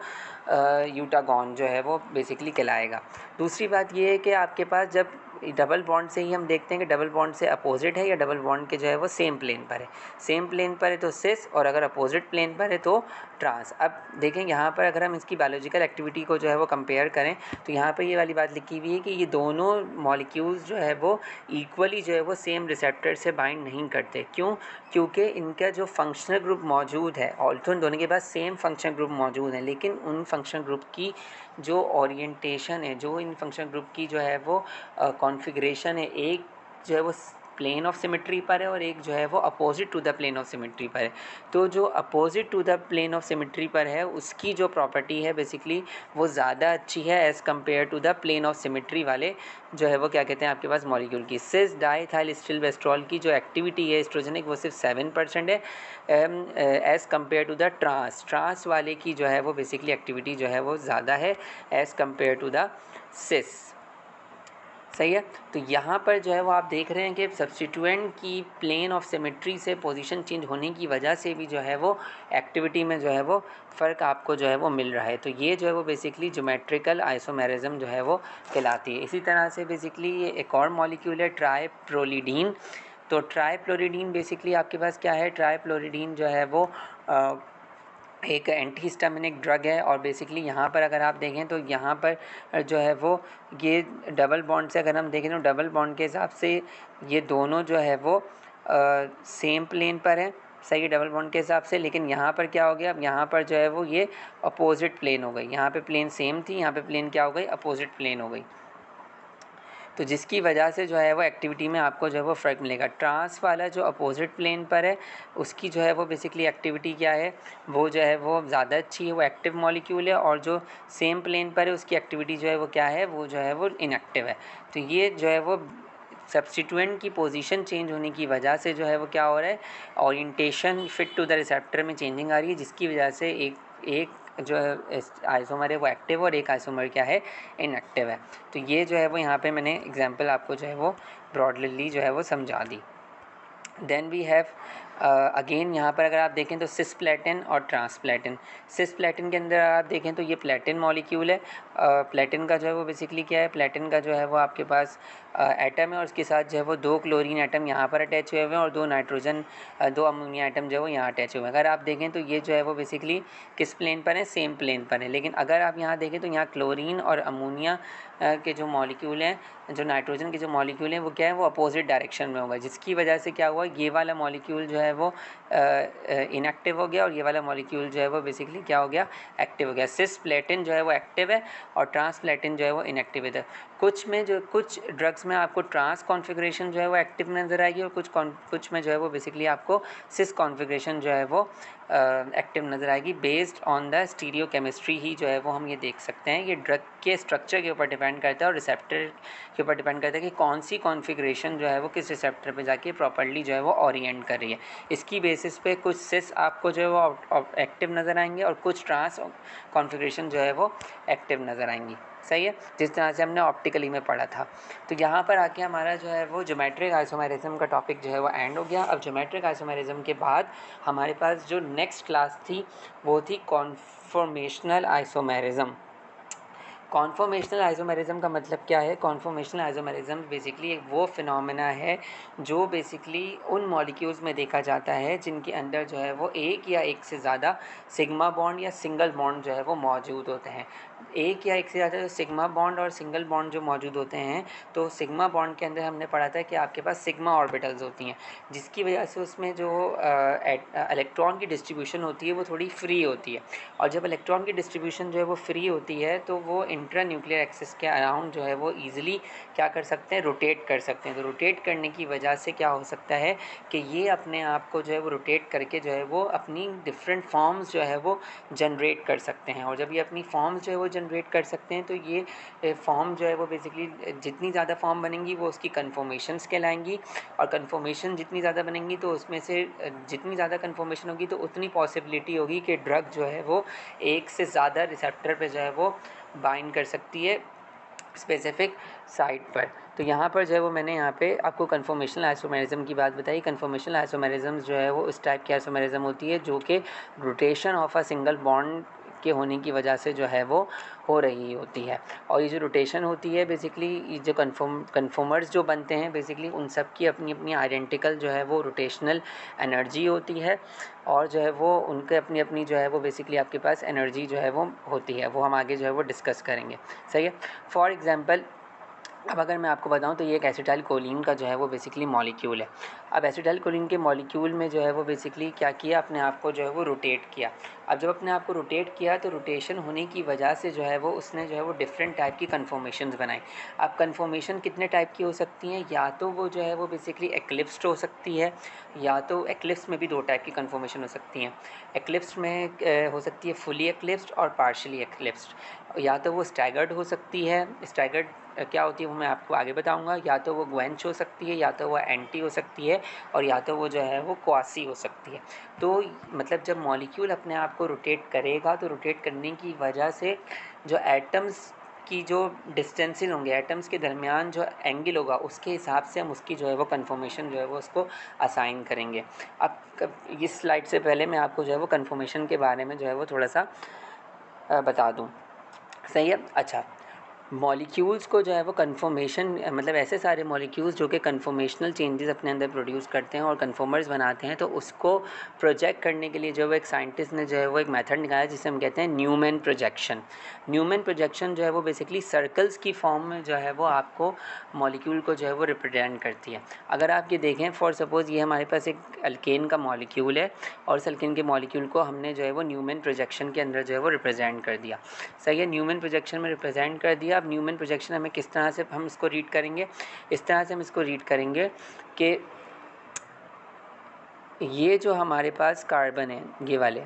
यूटागॉन जो है वो बेसिकली कहलाएगा। दूसरी बात ये है कि आपके पास जब डबल बॉन्ड से ही हम देखते हैं कि डबल बॉन्ड से अपोजिट है या डबल बॉन्ड के जो है वो सेम प्लेन पर है। सेम प्लेन पर है तो सिस, और अगर अपोजिट प्लेन पर है तो ट्रांस। अब देखें यहाँ पर अगर हम इसकी बायोलॉजिकल एक्टिविटी को जो है वो कंपेयर करें तो यहाँ पर ये वाली बात लिखी हुई है कि ये दोनों मॉलिक्यूल्स जो है वो इक्वली जो है वो सेम रिसेप्टर से बाइंड नहीं करते। क्यों? क्योंकि इनका जो फंक्शनल ग्रुप मौजूद है, ऑल्थो इन दोनों के पास सेम फंक्शनल ग्रुप मौजूद है, लेकिन उन फंक्शनल ग्रुप की जो ओरिएंटेशन है, जो इन फंक्शनल ग्रुप की जो है वो कॉन्फ़िगरेशन है, एक जो है वो प्लेन ऑफ सिमेट्री पर है और एक जो है वो opposite to the plane of symmetry पर है। तो जो opposite to the plane of symmetry पर है उसकी जो प्रॉपर्टी है बेसिकली वो ज़्यादा अच्छी है as compare to the plane of symmetry वाले जो है वो क्या कहते हैं आपके पास मॉलिक्यूल की। सिस डाईइथाइल स्टिलबेस्ट्रॉल की जो एक्टिविटी है एस्ट्रोजेनिक वो सिर्फ 7% है as compare to the trans वाले की जो है वो बेसिकली एक्टिविटी जो है वो ज़्यादा है as compare to the cis, सही है। तो यहाँ पर जो है वो आप देख रहे हैं कि सब्स्टिट्यूएंट की प्लेन ऑफ सिमेट्री से पोजीशन चेंज होने की वजह से भी जो है वो एक्टिविटी में जो है वो फ़र्क आपको जो है वो मिल रहा है। तो ये जो है वो बेसिकली ज्योमेट्रिकल आइसोमेरिज्म जो है वो कहलाती है। इसी तरह से बेसिकली ये एक और मॉलिक्यूल है ट्राइप्रोलिडीन। तो ट्राइप्लोरिडीन बेसिकली आपके पास क्या है? ट्राइप्लोरिडीन जो है वो एक एंटीहिस्टामिनिक ड्रग है, और बेसिकली यहाँ पर अगर आप देखें तो यहाँ पर जो है वो ये डबल बॉन्ड से अगर हम देखें तो डबल बॉन्ड के हिसाब से ये दोनों जो है वो सेम प्लेन पर है, सही है, डबल बॉन्ड के हिसाब से। लेकिन यहाँ पर क्या हो गया? अब यहाँ पर जो है वो ये अपोजिट प्लेन हो गई। यहाँ पे प्लेन सेम थी, यहाँ पे प्लेन क्या हो गई? अपोजिट प्लेन हो गई। तो जिसकी वजह से जो है वो एक्टिविटी में आपको जो है वो फ़र्क मिलेगा। ट्रांस वाला जो अपोजिट प्लेन पर है उसकी जो है वो बेसिकली एक्टिविटी क्या है? वो जो है वो ज़्यादा अच्छी है, वो एक्टिव मॉलिक्यूल है, और जो सेम प्लेन पर है उसकी एक्टिविटी जो है वो क्या है? वो जो है वो इनएक्टिव है। तो ये जो है वो सब्स्टिट्यूएंट की पोजीशन चेंज होने की वजह से जो है वो क्या हो रहा है? Orientation fit to the receptor में चेंजिंग आ रही है, जिसकी वजह से एक जो आइसोमर है वो एक्टिव और एक आइसोमर क्या है? इनएक्टिव है। तो ये जो है वो यहाँ पे मैंने एग्जांपल आपको जो है वो ब्रॉडली जो है वो समझा दी। देन वी हैव अगेन यहाँ पर अगर आप देखें तो सिस्प्लेटिन और ट्रांसप्लेटिन। सिस्प्लेटिन के अंदर आप देखें तो ये प्लेटिन मॉलिक्यूल है। प्लेटिन का जो है वो बेसिकली क्या है, प्लेटिन का जो है वो आपके पास एटम है और उसके साथ जो है वो 2 क्लोरीन एटम यहाँ पर अटैच हुए हुए हैं और 2 नाइट्रोजन 2 अमोनिया एटम जो है वो यहाँ अटैच हुए हैं। अगर आप देखें तो ये जो है वो बेसिकली किस प्लेन पर है, सेम प्लेन पर है। लेकिन अगर आप यहाँ देखें तो यहाँ क्लोरीन और अमोनिया के जो मॉलिक्यूल हैं, जो नाइट्रोजन के जो मॉलिक्यूल हैं वो क्या है, वो अपोजिट डायरेक्शन में होगा, जिसकी वजह से क्या हुआ, ये वाला मॉलिक्यूल जो है वो इनएक्टिव हो गया और ये वाला मॉलिक्यूल जो है वो बेसिकली क्या हो गया, एक्टिव हो गया। सिस्प्लेटिन जो है वो एक्टिव है और ट्रांसप्लेटिन जो है वो इनएक्टिव है। कुछ ड्रग्स में आपको ट्रांस कॉन्फ़िगरेशन जो है वो एक्टिव नज़र आएगी और कुछ में जो है वो बेसिकली आपको सिस कॉन्फ़िगरेशन जो है वो एक्टिव नज़र आएगी। Based on the stereochemistry ही जो है वो हम ये देख सकते हैं। ये ड्रग के स्ट्रक्चर के ऊपर डिपेंड करता है और रिसेप्टर के ऊपर डिपेंड करता है कि कौन सी कॉन्फ़िगरेशन जो है वो किस रिसेप्टर पे जाके प्रॉपर्ली जो है वो ओरिएंट कर रही है। इसकी बेसिस पे कुछ सिस आपको जो है वो एक्टिव नज़र आएंगे और कुछ ट्रांस कॉन्फ़िगरेशन जो है वो एक्टिव नज़र आएंगी। सही है, जिस तरह से हमने ऑप्टिकली में पढ़ा था। तो यहाँ पर आके हमारा जो है वो ज्योमेट्रिक आइसोमेरिज्म का टॉपिक जो है वो एंड हो गया। अब ज्योमेट्रिक आइसोमेरिज्म के बाद हमारे पास जो नेक्स्ट क्लास थी वो थी कॉन्फॉर्मेशनल आइसोमेरिज्म। कॉन्फॉर्मेशनल आइसोमेरिज्म का मतलब क्या है? कॉन्फॉर्मेशनल आइसोमेरिज्म बेसिकली एक वो फिनोमेना है जो बेसिकली उन मॉलिक्यूल्स में देखा जाता है जिनके अंदर जो है वो एक या एक से ज़्यादा सिग्मा बॉन्ड या सिंगल बॉन्ड जो है वो मौजूद होते हैं। एक या एक से ज़्यादा सिग्मा बॉन्ड और सिंगल बॉन्ड जो मौजूद होते हैं, तो सिग्मा बॉन्ड के अंदर हमने पढ़ा था कि आपके पास सिग्मा ऑर्बिटल्स होती हैं, जिसकी वजह से उसमें जो इलेक्ट्रॉन की डिस्ट्रीब्यूशन होती है वो थोड़ी फ्री होती है। और जब इलेक्ट्रॉन की डिस्ट्रीब्यूशन जो है वो फ्री होती है तो वो इंट्रा न्यूक्लियर एक्सिस के अराउंड जो है वो ईजिली क्या कर सकते हैं, रोटेट कर सकते हैं। तो रोटेट करने की वजह से क्या हो सकता है कि ये अपने आप को जो है वो रोटेट करके जो है वो अपनी डिफरेंट फॉर्म्स जो है वो जनरेट कर सकते हैं। और जब ये अपनी फॉर्म्स जो है वो जनरेट कर सकते हैं तो ये फॉर्म जो है वो बेसिकली जितनी ज़्यादा फॉर्म बनेंगी वो उसकी कन्फॉर्मेशंस कहलाएंगी। और कन्फॉर्मेशन जितनी ज़्यादा बनेंगी तो उसमें से जितनी ज़्यादा कन्फॉर्मेशन होगी तो उतनी पॉसिबिलिटी होगी कि ड्रग जो है वो एक से ज़्यादा रिसेप्टर पे जो है वो बाइंड कर सकती है स्पेसिफिक साइट पर। तो यहाँ पर जो है वो मैंने यहाँ पे आपको कन्फॉर्मेशनल आइसोमेरिज्म की बात बताई। कन्फॉर्मेशनल आइसोमेरिज्म जो है वो इस टाइप की आइसोमेरिज्म होती है जो कि rotation of a single bond के होने की वजह से जो है वो हो रही होती है। और ये जो रोटेशन होती है बेसिकली ये जो कन्फॉर्मर्स जो बनते हैं बेसिकली उन सब की अपनी अपनी आइडेंटिकल जो है वो रोटेशनल एनर्जी होती है और जो है वो उनके अपनी अपनी जो है वो बेसिकली आपके पास एनर्जी जो है वो होती है, वो हम आगे जो है वो डिस्कस करेंगे। सही है। फॉर एग्ज़ाम्पल अब अगर मैं आपको बताऊं तो ये एक एसिटाइल कोलिन का जो है वो बेसिकली मॉलिक्यूल है। अब एसिटाइल कोलिन के मॉलिक्यूल में जो है वो बेसिकली क्या किया, अपने आप को जो है वो रोटेट किया। अब जब अपने आप को रोटेट किया तो रोटेशन होने की वजह से जो है वो उसने जो है वो डिफरेंट टाइप की कन्फॉर्मेशंस बनाई। अब कन्फॉर्मेशन कितने टाइप की हो सकती हैं, या तो वो जो है वो बेसिकली एक्लिप्स्ड हो सकती है, या तो एक्लिप्स में भी 2 टाइप की कन्फॉर्मेशन हो सकती हैं। एक्लिप्स में हो सकती है फुली एक्लिप्स्ड और पार्शली एक्लिप्स्ड, या तो वो स्टैगर्ड हो सकती है। स्टैगर्ड क्या होती है वो मैं आपको आगे बताऊंगा। या तो वो ग्वेंच हो सकती है, या तो वो एंटी हो सकती है, और या तो वो जो है वो क्वासी हो सकती है। तो मतलब जब मॉलिक्यूल अपने आप को रोटेट करेगा तो रोटेट करने की वजह से जो एटम्स की जो डिस्टेंसेस होंगे, एटम्स के दरमियान जो एंगल होगा उसके हिसाब से हम उसकी जो है वो कन्फॉर्मेशन जो है वो उसको असाइन करेंगे। अब इस स्लाइड से पहले मैं आपको जो है वो कन्फॉर्मेशन के बारे में जो है वो थोड़ा सा बता दूं। सही है। अच्छा, मॉलिक्यूल्स को जो है वो कन्फॉर्मेशन मतलब ऐसे सारे मॉलिक्यूल्स जो कि कन्फॉर्मेशनल चेंजेस अपने अंदर प्रोड्यूस करते हैं और कन्फॉर्मर्स बनाते हैं, तो उसको प्रोजेक्ट करने के लिए जो है एक साइंटिस्ट ने जो है वो एक मेथड निकाला जिसे हम कहते हैं न्यूमैन प्रोजेक्शन। न्यूमैन प्रोजेक्शन जो है वो बेसिकली सर्कल्स की फॉर्म में जो है वो आपको मॉलिक्यूल को जो है वो रिप्रेजेंट करती है। अगर आप ये देखें, फॉर सपोज़ ये हमारे पास एक अल्केन का मॉलिक्यूल है और इस अल्केन के मॉलिक्यूल को हमने जो है वो न्यूमैन प्रोजेक्शन के अंदर जो है वो रिप्रेजेंट कर दिया। सही है, न्यूमैन प्रोजेक्शन में रिप्रेजेंट कर दिया। अब न्यूमैन प्रोजेक्शन हमें किस तरह से हम इसको रीड करेंगे, इस तरह से हम इसको रीड करेंगे कि ये जो हमारे पास कार्बन है ये वाले,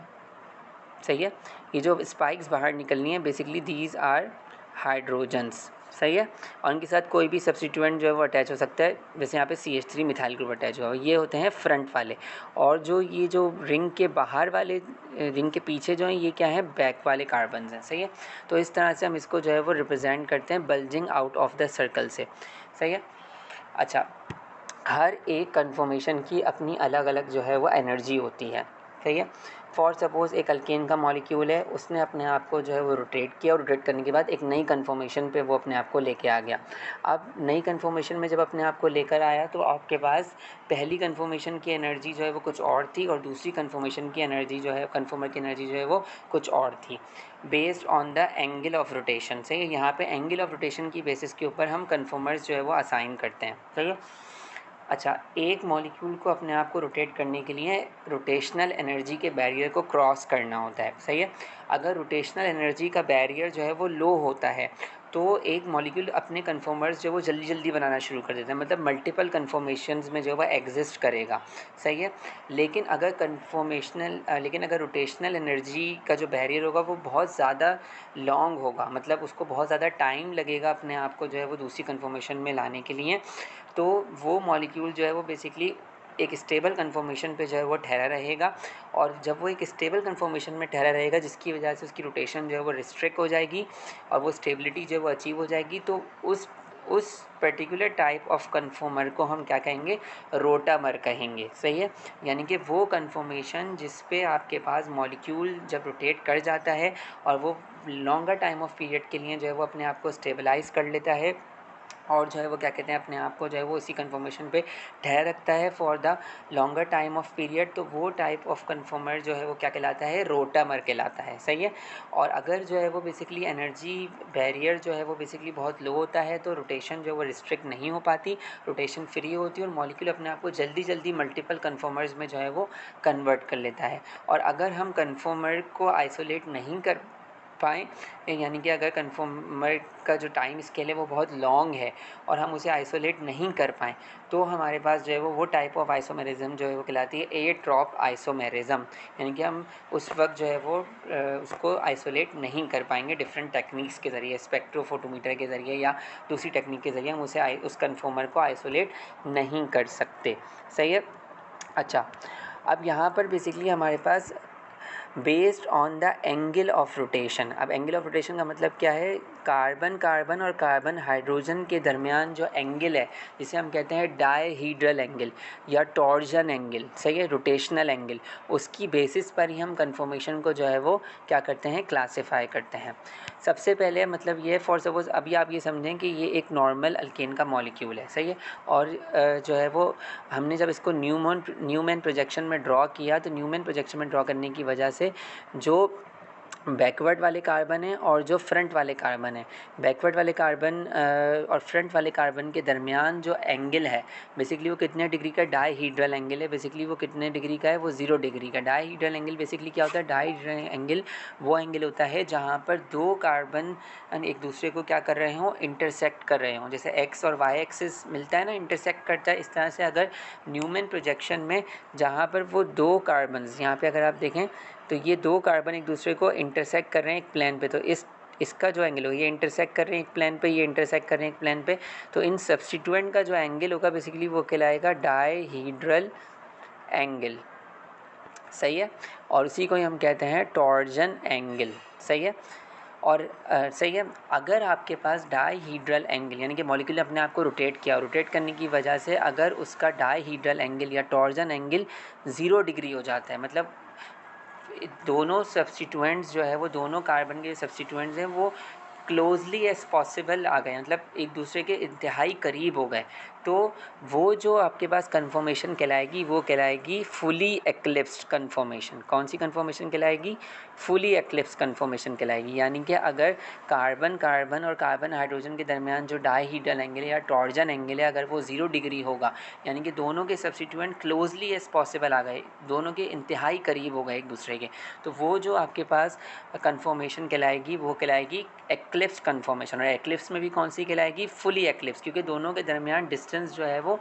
सही है, ये जो स्पाइक्स बाहर निकलनी है बेसिकली दीज आर हाइड्रोजन्स। सही है, और उनके साथ कोई भी सब्स्टिट्यूएंट जो है वो अटैच हो सकता है, जैसे यहाँ पे CH3 मिथाइल ग्रुप अटैच हुआ है, ये होते हैं फ्रंट वाले। और जो ये जो रिंग के बाहर वाले, रिंग के पीछे जो हैं ये क्या है, बैक वाले कार्बन्स हैं। सही है, तो इस तरह से हम इसको जो है वो रिप्रेजेंट करते हैं bulging out of the circle से। सही है। अच्छा, हर एक कन्फर्मेशन की अपनी अलग अलग जो है वो एनर्जी होती है, सही है। फॉर सपोज़ एक अल्केन का मॉलिक्यूल है, उसने अपने आप को जो है वो रोटेट किया और रोटेट करने के बाद एक नई कन्फर्मेशन पे वो अपने आप को लेके आ गया। अब नई कन्फर्मेशन में जब अपने आप को लेकर आया तो आपके पास पहली कन्फर्मेशन की एनर्जी जो है वो कुछ और थी और दूसरी कन्फर्मेशन की एनर्जी जो है, कन्फर्मर की एनर्जी जो है वो कुछ और थी, based on the angle of rotation. सही है, यहाँ पे एंगल ऑफ रोटेशन की बेसिस के ऊपर हम कन्फर्मर्स जो है वो असाइन करते हैं, सही है। अच्छा, एक मॉलिक्यूल को अपने आप को रोटेट करने के लिए रोटेशनल एनर्जी के बैरियर को क्रॉस करना होता है, सही है। अगर रोटेशनल एनर्जी का बैरियर जो है वो लो होता है तो एक मॉलिक्यूल अपने कन्फर्मर्स जो है वो जल्दी जल्दी बनाना शुरू कर देता है, मतलब मल्टीपल कन्फर्मेशंस में जो है वो एग्जिस्ट करेगा, सही है। लेकिन अगर रोटेशनल एनर्जी का जो बैरियर होगा वो बहुत ज़्यादा लॉन्ग होगा, मतलब उसको बहुत ज़्यादा टाइम लगेगा अपने आप को जो है वो दूसरी कन्फर्मेशन में लाने के लिए, तो वो मॉलिक्यूल जो है वो बेसिकली एक स्टेबल कन्फर्मेशन पे जो है वो ठहरा रहेगा। और जब वो एक स्टेबल कन्फर्मेशन में ठहरा रहेगा जिसकी वजह से उसकी रोटेशन जो है वो रिस्ट्रिक्ट हो जाएगी और वो स्टेबिलिटी जो है वो अचीव हो जाएगी, तो उस पर्टिकुलर टाइप ऑफ कन्फर्मर को हम क्या कहेंगे, रोटामर कहेंगे, सही है। यानी कि वो कन्फर्मेशन जिस पे आपके पास मॉलिक्यूल जब रोटेट कर जाता है और वो लॉन्गर टाइम ऑफ पीरियड के लिए जो है वो अपने आप को स्टेबलाइज कर लेता है और जो है वो क्या कहते हैं, अपने आप को जो है वो इसी कन्फर्मेशन पे ठहर रखता है for the longer time of period, तो वो टाइप ऑफ कन्फर्मर जो है वो क्या कहलाता है, रोटामर कहलाता है, सही है। और अगर जो है वो बेसिकली एनर्जी बैरियर जो है वो बेसिकली बहुत लो होता है तो रोटेशन जो है वो रिस्ट्रिक्ट नहीं हो पाती, रोटेशन फ्री होती है और मॉलिक्यूल अपने आप को जल्दी जल्दी मल्टीपल कन्फर्मर्स में जो है वो कन्वर्ट कर लेता है। और अगर हम कन्फर्मर को आइसोलेट नहीं कर पाएँ, यानी कि अगर कन्फर्मर का जो टाइम स्केल है वो बहुत लॉन्ग है और हम उसे आइसोलेट नहीं कर पाएँ, तो हमारे पास जो है वो टाइप ऑफ आइसोमेरिज्म जो है वो कहलाती है ए ट्रॉप आइसोमेरिज्म। यानी कि हम उस वक्त जो है वो उसको आइसोलेट नहीं कर पाएंगे डिफरेंट टेक्निक्स के ज़रिए, स्पेक्ट्रोफोटोमीटर के ज़रिए या दूसरी टेक्निक के ज़रिए हम उस कन्फर्मर को आइसोलेट नहीं कर सकते, सही है। अच्छा, अब यहाँ पर बेसिकली हमारे पास based on the angle of rotation, अब एंगल ऑफ रोटेशन का मतलब क्या है, कार्बन कार्बन और कार्बन हाइड्रोजन के दरमियान जो एंगल है जिसे हम कहते हैं डायहीड्रल एंगल या टॉर्जन एंगल, सही है, रोटेशनल एंगल, उसकी बेसिस पर ही हम कन्फर्मेशन को जो है वो क्या करते हैं, क्लासिफाई करते हैं। सबसे पहले मतलब ये, फॉर सपोज अभी आप ये समझें कि ये एक नॉर्मल अल्केन का मॉलिक्यूल है, सही है, और जो है वो हमने जब इसको न्यूमैन प्रोजेक्शन में ड्रॉ किया तो न्यूमैन प्रोजेक्शन में ड्रॉ करने की वजह से जो बैकवर्ड वाले कार्बन हैं और जो फ्रंट वाले कार्बन हैं, बैकवर्ड वाले कार्बन और फ्रंट वाले कार्बन के दरमियान जो एंगल है बेसिकली वो कितने डिग्री का डायहीड्रल एंगल है, बेसिकली वो कितने डिग्री का है, वो 0 डिग्री का। डायहीड्रल एंगल बेसिकली क्या होता है, डायहीड्रल एंगल वो एंगल होता है जहाँ पर दो कार्बन एक दूसरे को क्या कर रहे हों, इंटरसेक्ट कर रहे हों, जैसे एक्स और वाई एक्सिस मिलता है ना, इंटरसेक्ट करता है, इस तरह से अगर न्यूमैन प्रोजेक्शन में जहाँ पर वो दो कार्बन, यहाँ पे अगर आप देखें तो ये दो कार्बन एक दूसरे को इंटरसेक्ट कर रहे हैं एक प्लेन पे, तो इसका जो एंगल हो, ये इंटरसेक्ट कर रहे हैं एक प्लेन पे, ये इंटरसेक्ट कर रहे हैं एक प्लेन पे, तो इन सब्स्टिट्यूएंट का जो एंगल होगा बेसिकली वो कहलाएगा डायहीड्रल एंगल, सही है। और उसी को ही हम कहते हैं टॉर्जन एंगल, सही है। और सही है, अगर आपके पास डायहीड्रल एंगल यानी कि मॉलिक्यूल ने अपने आप को रोटेट किया, रोटेट करने की वजह से अगर उसका डायहीड्रल एंगल या टॉर्जन एंगल 0 डिग्री हो जाता है, मतलब दोनों सब्स्टिट्यूएंट्स जो है वो दोनों कार्बन के सब्स्टिट्यूएंट्स हैं वो क्लोजली एज पॉसिबल आ गए, मतलब एक दूसरे के इंतहाई करीब हो गए, तो वो जो आपके पास कन्फर्मेशन कहलाएगी वो कहलाएगी फुली एक्लिप्स्ड कन्फर्मेशन। कौन सी कन्फर्मेशन कहलाएगी, फुली एक्लिप्स्ड कन्फर्मेशन कहलाएगी। यानी कि अगर कार्बन कार्बन और कार्बन हाइड्रोजन के दरमियान जो डायहीड्रल एंगल है या टॉर्जन एंगल है अगर वो 0 डिग्री होगा, यानी कि दोनों के सब्स्टिट्यूएंट क्लोजली एज पॉसिबल आ गए, दोनों के इंतहाई करीब हो गए एक दूसरे के, तो वो जो आपके पास कन्फर्मेशन कहलाएगी वो कहलाएगी एक्लिप्स कन्फर्मेशन। और एक्लिप्स में भी कौन सी कहलाएगी, फुली एक्लिप्स, क्योंकि दोनों के दरमियान डिस्टेंस जो है वो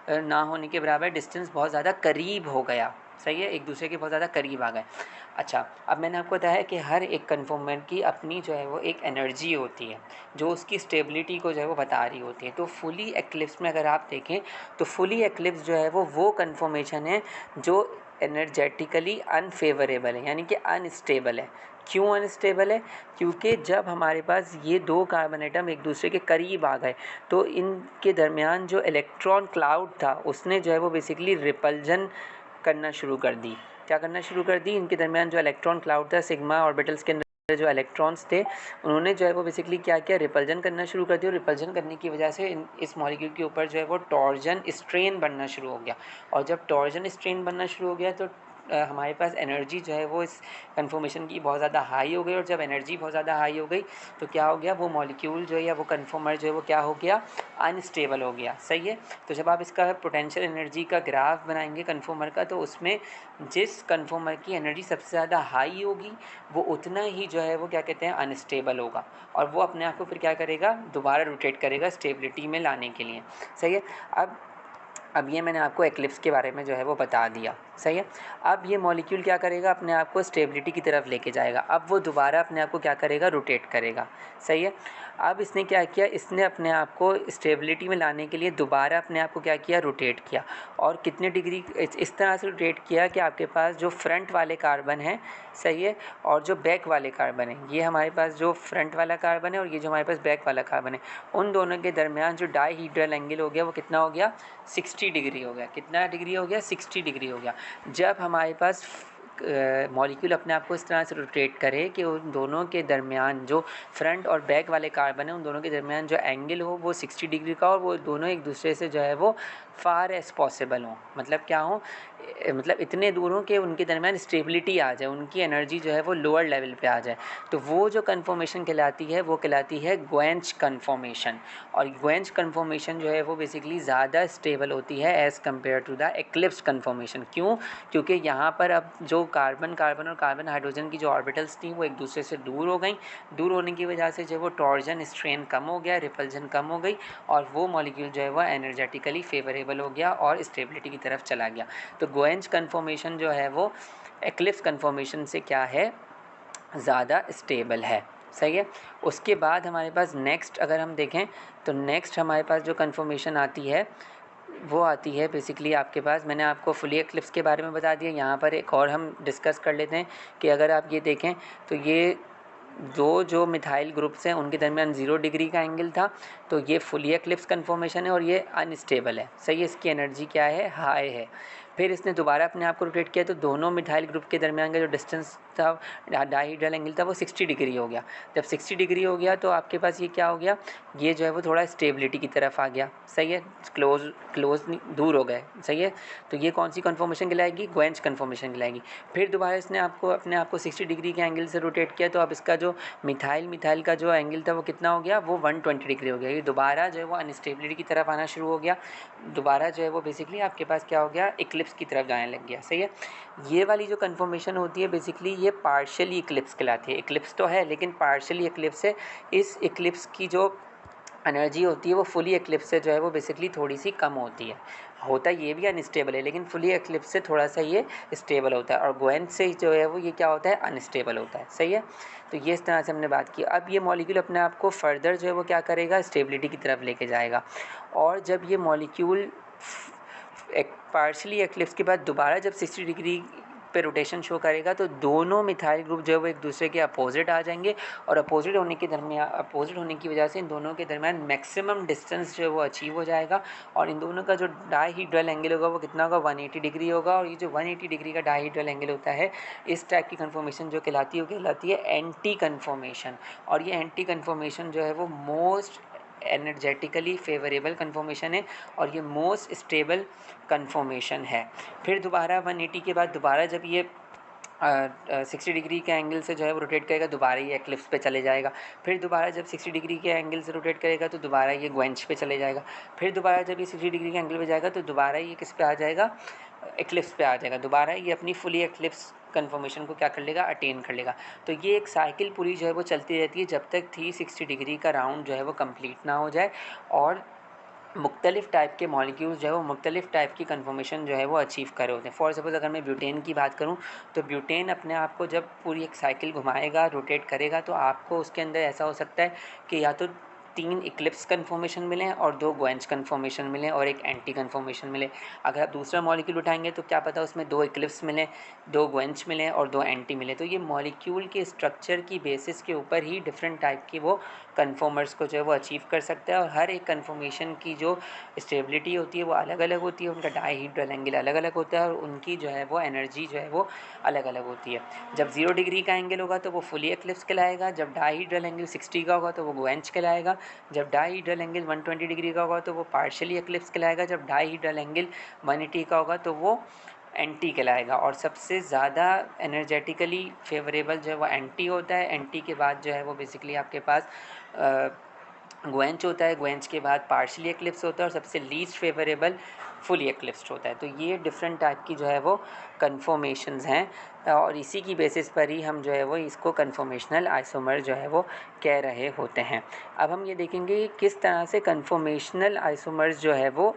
ना होने के बराबर, डिस्टेंस बहुत ज़्यादा करीब हो गया, सही है, एक दूसरे के बहुत ज़्यादा करीब आ गए। अच्छा, अब मैंने आपको बताया कि हर एक कन्फर्मेंट की अपनी जो है वो एक एनर्जी होती है जो उसकी स्टेबिलिटी को जो है वो बता रही होती है। तो फुली एक्लिप्स में अगर आप देखें तो फुली एक्लिप्स जो है वो कन्फर्मेशन है जो एनर्जेटिकली अनफेवरेबल है, यानी कि अनस्टेबल है। क्यों अनस्टेबल है? क्योंकि जब हमारे पास ये दो कार्बन एटम एक दूसरे के करीब आ गए तो इनके दरमियान जो इलेक्ट्रॉन क्लाउड था उसने जो है वो बेसिकली रिपल्जन करना शुरू कर दी। क्या करना शुरू कर दी? इनके दरमियान जो इलेक्ट्रॉन क्लाउड था, सिग्मा ऑर्बिटल्स के अंदर जो इलेक्ट्रॉन्स थे उन्होंने जो है वो बेसिकली क्या किया, रिपल्जन करना शुरू कर दिया। और रिपल्जन करने की वजह से इस मॉलिक्यूल के ऊपर जो है वो टॉर्जन स्ट्रेन बनना शुरू हो गया। और जब टॉर्जन स्ट्रेन बनना शुरू हो गया तो हमारे पास एनर्जी जो है वो इस कन्फर्मेशन की बहुत ज़्यादा हाई हो गई। और जब एनर्जी बहुत ज़्यादा हाई हो गई तो क्या हो गया, वो मॉलिक्यूल जो है या वो कन्फर्मर जो है वो क्या हो गया, अनस्टेबल हो गया। सही है। तो जब आप इसका पोटेंशियल एनर्जी का ग्राफ बनाएंगे कन्फर्मर का, तो उसमें जिस कन्फर्मर की एनर्जी सबसे ज़्यादा हाई होगी वो उतना ही जो है वो क्या कहते हैं, अनस्टेबल होगा। और वो अपने आप को फिर क्या करेगा, दोबारा रोटेट करेगा स्टेबिलिटी में लाने के लिए। सही है। अब ये मैंने आपको एक्लिप्स के बारे में जो है वो बता दिया। सही है। अब ये मॉलिक्यूल क्या करेगा, अपने आप को स्टेबिलिटी की तरफ लेके जाएगा। अब वो दोबारा अपने आप को क्या करेगा, रोटेट करेगा। सही है। अब इसने क्या किया, इसने अपने आप को स्टेबिलिटी में लाने के लिए दोबारा अपने आप को क्या किया, रोटेट किया। और कितने डिग्री, इस तरह से रोटेट किया कि आपके पास जो फ्रंट वाले कार्बन हैं, सही है, और जो बैक वाले कार्बन हैं, ये हमारे पास जो फ्रंट वाला कार्बन है और ये जो हमारे पास बैक वाला कार्बन है, उन दोनों के दरमियान जो डाईहीड्रल एंगल हो गया वो कितना हो गया, 60 डिग्री हो गया। कितना डिग्री हो गया, 60 डिग्री हो गया। जब हमारे पास मॉलिक्यूल अपने आप को इस तरह से रोटेट करे कि उन दोनों के दरमियान जो फ्रंट और बैक वाले कार्बन है उन दोनों के दरमियान जो एंगल हो वो 60 डिग्री का, और वो दोनों एक दूसरे से जो है वो फार एज पॉसिबल हो। मतलब क्या हो, मतलब इतने दूर हो कि उनके दरमियान स्टेबिलिटी आ जाए, उनकी एनर्जी जो है वो लोअर लेवल पे आ जाए। तो वो जो कन्फॉर्मेशन कहलाती है वो कहलाती है ग्वेंच कन्फॉर्मेशन। और ग्वेंच कन्फॉर्मेशन जो है वो बेसिकली ज़्यादा स्टेबल होती है as compare to the eclipse conformation. क्यों? क्योंकि यहाँ पर अब जो कार्बन और कार्बन हाइड्रोजन की जो ऑर्बिटल्स थी वो एक दूसरे से दूर हो गई। दूर होने की वजह से जो वो टॉर्जन स्ट्रेन कम हो गया, रिपल्जन कम हो गई, और वो मॉलिक्यूल जो है वो एनर्जेटिकली फेवरेबल हो गया और स्टेबिलिटी की तरफ चला गया। तो ग्वेंच कन्फॉर्मेशन जो है वो एक्लिप्स कन्फॉर्मेशन से क्या है, ज़्यादा स्टेबल है। सही है। उसके बाद हमारे पास नेक्स्ट अगर हम देखें तो नेक्स्ट हमारे पास जो कन्फॉर्मेशन आती है वो आती है बेसिकली आपके पास, मैंने आपको फुली एक्लिप्स के बारे में बता दिया। यहाँ पर एक और हम डिस्कस कर लेते हैं कि अगर आप ये देखें तो ये दो जो मिथाइल ग्रुप्स हैं उनके दरमियान 0 डिग्री का एंगल था, तो ये फुली एक्लिप्स कन्फॉर्मेशन है और ये अनस्टेबल है। सही है। इसकी एनर्जी क्या है, हाई है। फिर इसने दोबारा अपने आप को रोटेट किया तो दोनों मिथाइल ग्रुप के दरमियान का जो डिस्टेंस था, डाईहीड्रल एंगल था, वो 60 डिग्री हो गया। जब 60 डिग्री हो गया तो आपके पास ये क्या हो गया, ये जो है वो थोड़ा स्टेबिलिटी की तरफ आ गया। सही है। क्लोज दूर हो गए। सही है। तो ये कौन सी कन्फॉर्मेशन कहलाएगी, ग्वेंच कन्फॉर्मेशन कहलाएगी। फिर दोबारा इसने अपने आप को 60 डिग्री के एंगल से रोटेट किया तो अब इसका जो मिथाइल का जो एंगल था वो कितना हो गया, वो 120 डिग्री हो गया। ये दोबारा जो है वो अनस्टेबिलिटी की तरफ आना शुरू हो गया। दोबारा जो है वो बेसिकली आपके पास क्या हो गया, इक्लिप्स की तरफ जाने लग गया। सही है। ये वाली जो कन्फॉर्मेशन होती है बेसिकली ये पार्शियली इक्लिप्स कहलाती है। इक्लिप्स तो है लेकिन पार्शियली इक्लिप्स है। इस इक्लिप्स की जो एनर्जी होती है वो फुली एक्लिप्स से जो है वो बेसिकली थोड़ी सी कम होती है। होता ये भी अनस्टेबल है लेकिन फुली एक्लिप्स से थोड़ा सा ये स्टेबल होता है, और ग्वेंच से जो है वो ये क्या होता है, अनस्टेबल होता है। सही है। तो ये इस तरह से हमने बात की। अब ये मॉलिक्यूल अपने आप को फर्दर जो है वो क्या करेगा, स्टेबिलिटी की तरफ लेके जाएगा। और जब ये मॉलिक्यूल एक पार्शियली एक्लिप्स के बाद दोबारा जब 60 डिग्री पे रोटेशन शो करेगा तो दोनों मिथाइल ग्रुप जो है वो एक दूसरे के अपोजिट आ जाएंगे, और अपोजिट होने की वजह से इन दोनों के दरमियान मैक्सिमम डिस्टेंस जो है वो अचीव हो जाएगा। और इन दोनों का जो डाईहीड्रल एंगल होगा वो कितना होगा, 180 डिग्री होगा। और ये जो 180 डिग्री का डाईहीड्रल एंगल होता है, इस टाइप की कन्फॉर्मेशन जो कहलाती है एंटी कन्फॉर्मेशन। और ये एंटी कन्फॉर्मेशन जो है वो मोस्ट एनर्जेटिकली फेवरेबल कन्फॉर्मेशन है और ये मोस्ट स्टेबल कन्फॉर्मेशन है। फिर दोबारा 180 के बाद दोबारा जब ये 60 डिग्री के एंगल से जो है वो रोटेट करेगा, दोबारा ये एक्लिप्स पे चले जाएगा। फिर दोबारा जब 60 डिग्री के एंगल से रोटेट करेगा तो दोबारा ये ग्वेंच पे चले जाएगा। फिर दोबारा जब ये 60 डिग्री के एंगल पे जाएगा तो दोबारा ये किस पे आ जाएगा, एक्लिप्स पे आ जाएगा। दोबारा ये अपनी फुली एक्लिप्स कन्फॉर्मेशन को क्या कर लेगा, अटेन कर लेगा। तो ये एक साइकिल पूरी जो है वो चलती रहती है जब तक 360 डिग्री का राउंड जो है वो कंप्लीट ना हो जाए, और मुख्तलिफ़ टाइप के मॉलिक्यूल्स जो है वो मुख्तलिफ़ टाइप की कन्फॉर्मेशन जो है वो अचीव करे होते हैं। फॉर सपोज़ अगर मैं ब्यूटेन की बात करूँ तो ब्यूटेन अपने आप को जब पूरी एक साइकिल घुमाएगा, रोटेट करेगा, तो आपको उसके अंदर ऐसा हो सकता है कि या तो 3 इक्लिप्स कन्फॉर्मेशन मिले और 2 ग्वेंच कन्फॉर्मेशन मिले और एक एंटी कन्फॉर्मेशन मिले। अगर आप दूसरा मॉलिक्यूल उठाएंगे तो क्या पता उसमें 2 इक्लिप्स मिले, 2 ग्वेंच मिले और 2 एंटी मिले। तो ये मॉलिक्यूल के स्ट्रक्चर की बेसिस के ऊपर ही डिफरेंट टाइप की वो कन्फॉर्मर्स को जो है वो अचीव कर सकता है, और हर एक कन्फॉर्मेशन की जो स्टेबिलिटी होती है वो अलग अलग होती है, उनका डायहीड्रल एंगल अलग अलग होता है और उनकी जो है वो एनर्जी जो है वो अलग अलग होती है। जब 0 डिग्री का एंगल होगा तो वो फुली एक्लिप्स कहलाएगा, जब डायहीड्रल एंगल 60 का होगा तो वो ग्वेंच कहलाएगा, जब डायहीड्रल एंगल 120 डिग्री का होगा तो वो पार्शियली एक्लिप्स कहलाएगा, जब डायहीड्रल एंगल 180 का होगा तो वो एंटी कहलाएगा। और सबसे ज़्यादा एनर्जेटिकली फेवरेबल जो है वो एंटी होता है। एंटी के बाद जो है वो बेसिकली आपके पास ग्वेंच होता है, ग्वेंच के बाद पार्शियली एक्लिप्स होता है और सबसे लीस्ट फेवरेबल फुली एक्लिप्स्ड होता है। तो ये डिफरेंट टाइप की जो है वो कन्फॉर्मेशंस हैं और इसी की बेसिस पर ही हम जो है वो इसको कन्फॉर्मेशनल आइसोमर जो है वो कह रहे होते हैं। अब हम ये देखेंगे किस तरह से कन्फॉर्मेशनल आइसोमर्स जो है वो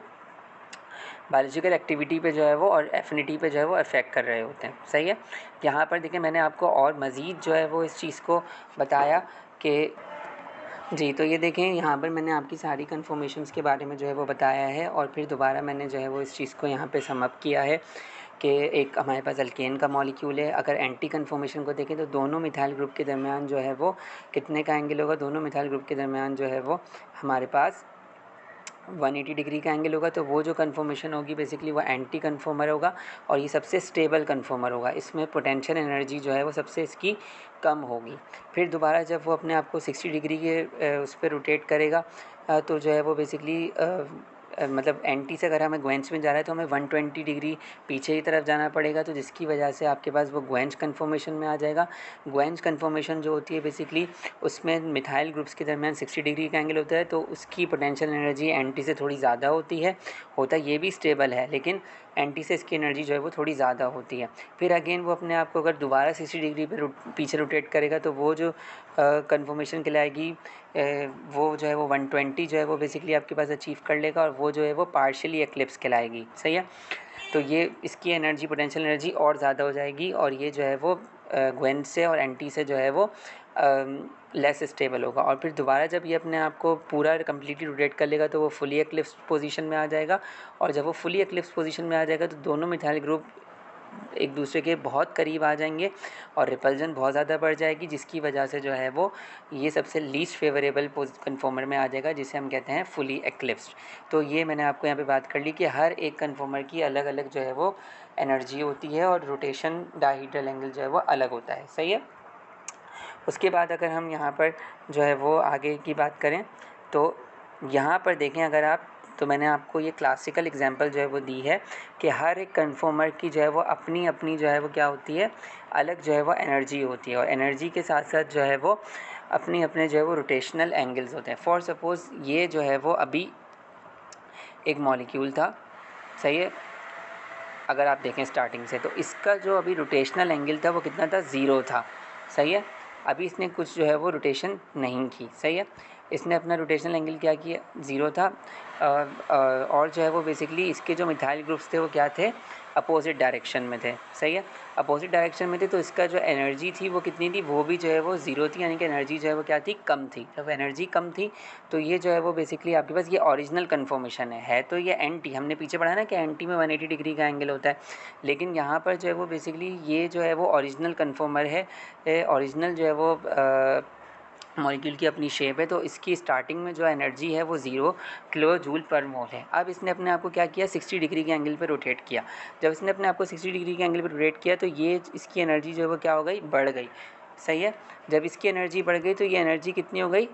बायोलॉजिकल एक्टिविटी पे जो है वो और एफिनिटी पे जो है वो अफेक्ट कर रहे होते हैं। सही है। यहाँ पर देखिए मैंने आपको और मज़ीद जो है वो इस चीज़ को बताया कि जी, तो ये देखें यहाँ पर मैंने आपकी सारी कन्फॉर्मेशंस के बारे में जो है वो बताया है और फिर दोबारा मैंने जो है वो इस चीज़ को यहाँ पे सम अप किया है कि एक हमारे पास अल्केन का मॉलिक्यूल है। अगर एंटी कन्फॉर्मेशन को देखें तो दोनों मिथाइल ग्रुप के दरमियान जो है वो कितने का एंगल होगा, दोनों मिथाइल ग्रुप के दरमियान जो है वो हमारे पास 180 डिग्री का एंगल होगा। तो वो जो कन्फॉर्मेशन होगी बेसिकली वो एंटी कन्फॉर्मर होगा और ये सबसे स्टेबल कन्फॉर्मर होगा। इसमें पोटेंशियल एनर्जी जो है वो सबसे इसकी कम होगी। फिर दोबारा जब वो अपने आप को 60 डिग्री के उस पर रोटेट करेगा तो जो है वो बेसिकली मतलब एंटी से अगर हमें ग्वेंच में जा रहा है तो हमें 120 डिग्री पीछे की तरफ जाना पड़ेगा, तो जिसकी वजह से आपके पास वो ग्वेंच कन्फॉर्मेशन में आ जाएगा। ग्वेंच कन्फॉर्मेशन जो होती है बेसिकली उसमें मिथाइल ग्रुप्स के दरमियान 60 डिग्री का एंगल होता है, तो उसकी पोटेंशियल एनर्जी एंटी से थोड़ी ज़्यादा होती है। होता ये भी स्टेबल है लेकिन एंटी से इसकी एनर्जी जो है वो थोड़ी ज़्यादा होती है। फिर अगेन वो अपने आप को अगर दोबारा 60 डिग्री पर पीछे रोटेट करेगा तो वो जो कन्फॉर्मेशन कहलाएगी वो जो है वो 120 जो है वो बेसिकली आपके पास अचीव कर लेगा और वो जो है वो पार्शियली एक्लिप्स कहलाएगी। सही है। तो ये इसकी एनर्जी पोटेंशियल एनर्जी और ज़्यादा हो जाएगी और ये जो है वो ग्वेंच से और एंटी से जो है वो लेस स्टेबल होगा। और फिर दोबारा जब ये अपने आप को पूरा कम्प्लीटली रोटेट कर लेगा तो वो फुली एक्लिप्स पोजीशन में आ जाएगा और जब वो फुली एक्लिप्स पोजीशन में आ जाएगा तो दोनों मिथाइल ग्रुप एक दूसरे के बहुत करीब आ जाएंगे और रिपल्जन बहुत ज़्यादा बढ़ जाएगी, जिसकी वजह से जो है वो ये सबसे लीस्ट फेवरेबल कन्फॉर्मर में आ जाएगा जिसे हम कहते हैं फुली एक्लिप्स्ड। तो ये मैंने आपको यहाँ पे बात कर ली कि हर एक कन्फॉर्मर की अलग अलग जो है वो एनर्जी होती है और रोटेशन डायहीड्रल एंगल जो है वो अलग होता है। सही है। उसके बाद अगर हम यहाँ पर जो है वो आगे की बात करें तो यहाँ पर देखें अगर आप, तो मैंने आपको ये क्लासिकल एग्जांपल जो है वो दी है कि हर एक कन्फॉर्मर की जो है वो अपनी अपनी जो है वो क्या होती है, अलग जो है वो एनर्जी होती है और एनर्जी के साथ साथ जो है वो अपने अपने जो है वो रोटेशनल एंगल्स होते हैं। फॉर सपोज़ ये जो है वो अभी एक मॉलिक्यूल था। सही है। अगर आप देखें स्टार्टिंग से तो इसका जो अभी रोटेशनल एंगल था वो कितना था, 0 था। सही है। अभी इसने कुछ जो है वो रोटेशन नहीं की। सही है। इसने अपना रोटेशनल एंगल क्या किया, 0 था और जो है वो बेसिकली इसके जो मिथाइल ग्रुप्स थे वो क्या थे, अपोजिट डायरेक्शन में थे। सही है। अपोजिट डायरेक्शन में थे तो इसका जो एनर्जी थी वो कितनी थी, वो भी जो है वो 0 थी, यानी कि एनर्जी जो है वो क्या थी, कम थी। जब एनर्जी कम थी तो ये जो है वो बेसिकली आपके पास ये ओरिजिनल कन्फॉर्मेशन है तो ये एंटी, हमने पीछे पढ़ा ना कि एंटी में 180 डिग्री का एंगल होता है, लेकिन यहाँ पर जो है वो बेसिकली ये जो है वो ओरिजिनल कन्फॉर्मर है। ओरिजिनल जो है वो मॉलिक्यूल की अपनी शेप है तो इसकी स्टार्टिंग में जो एनर्जी है वो 0 किलो जूल पर मोल है। अब इसने अपने आप को क्या किया, 60 डिग्री के एंगल पर रोटेट किया। जब इसने अपने आप को 60 डिग्री के एंगल पर रोटेट किया तो ये इसकी एनर्जी जो है वो क्या हो गई, बढ़ गई। सही है। जब इसकी एनर्जी बढ़ गई तो ये एनर्जी कितनी हो गई,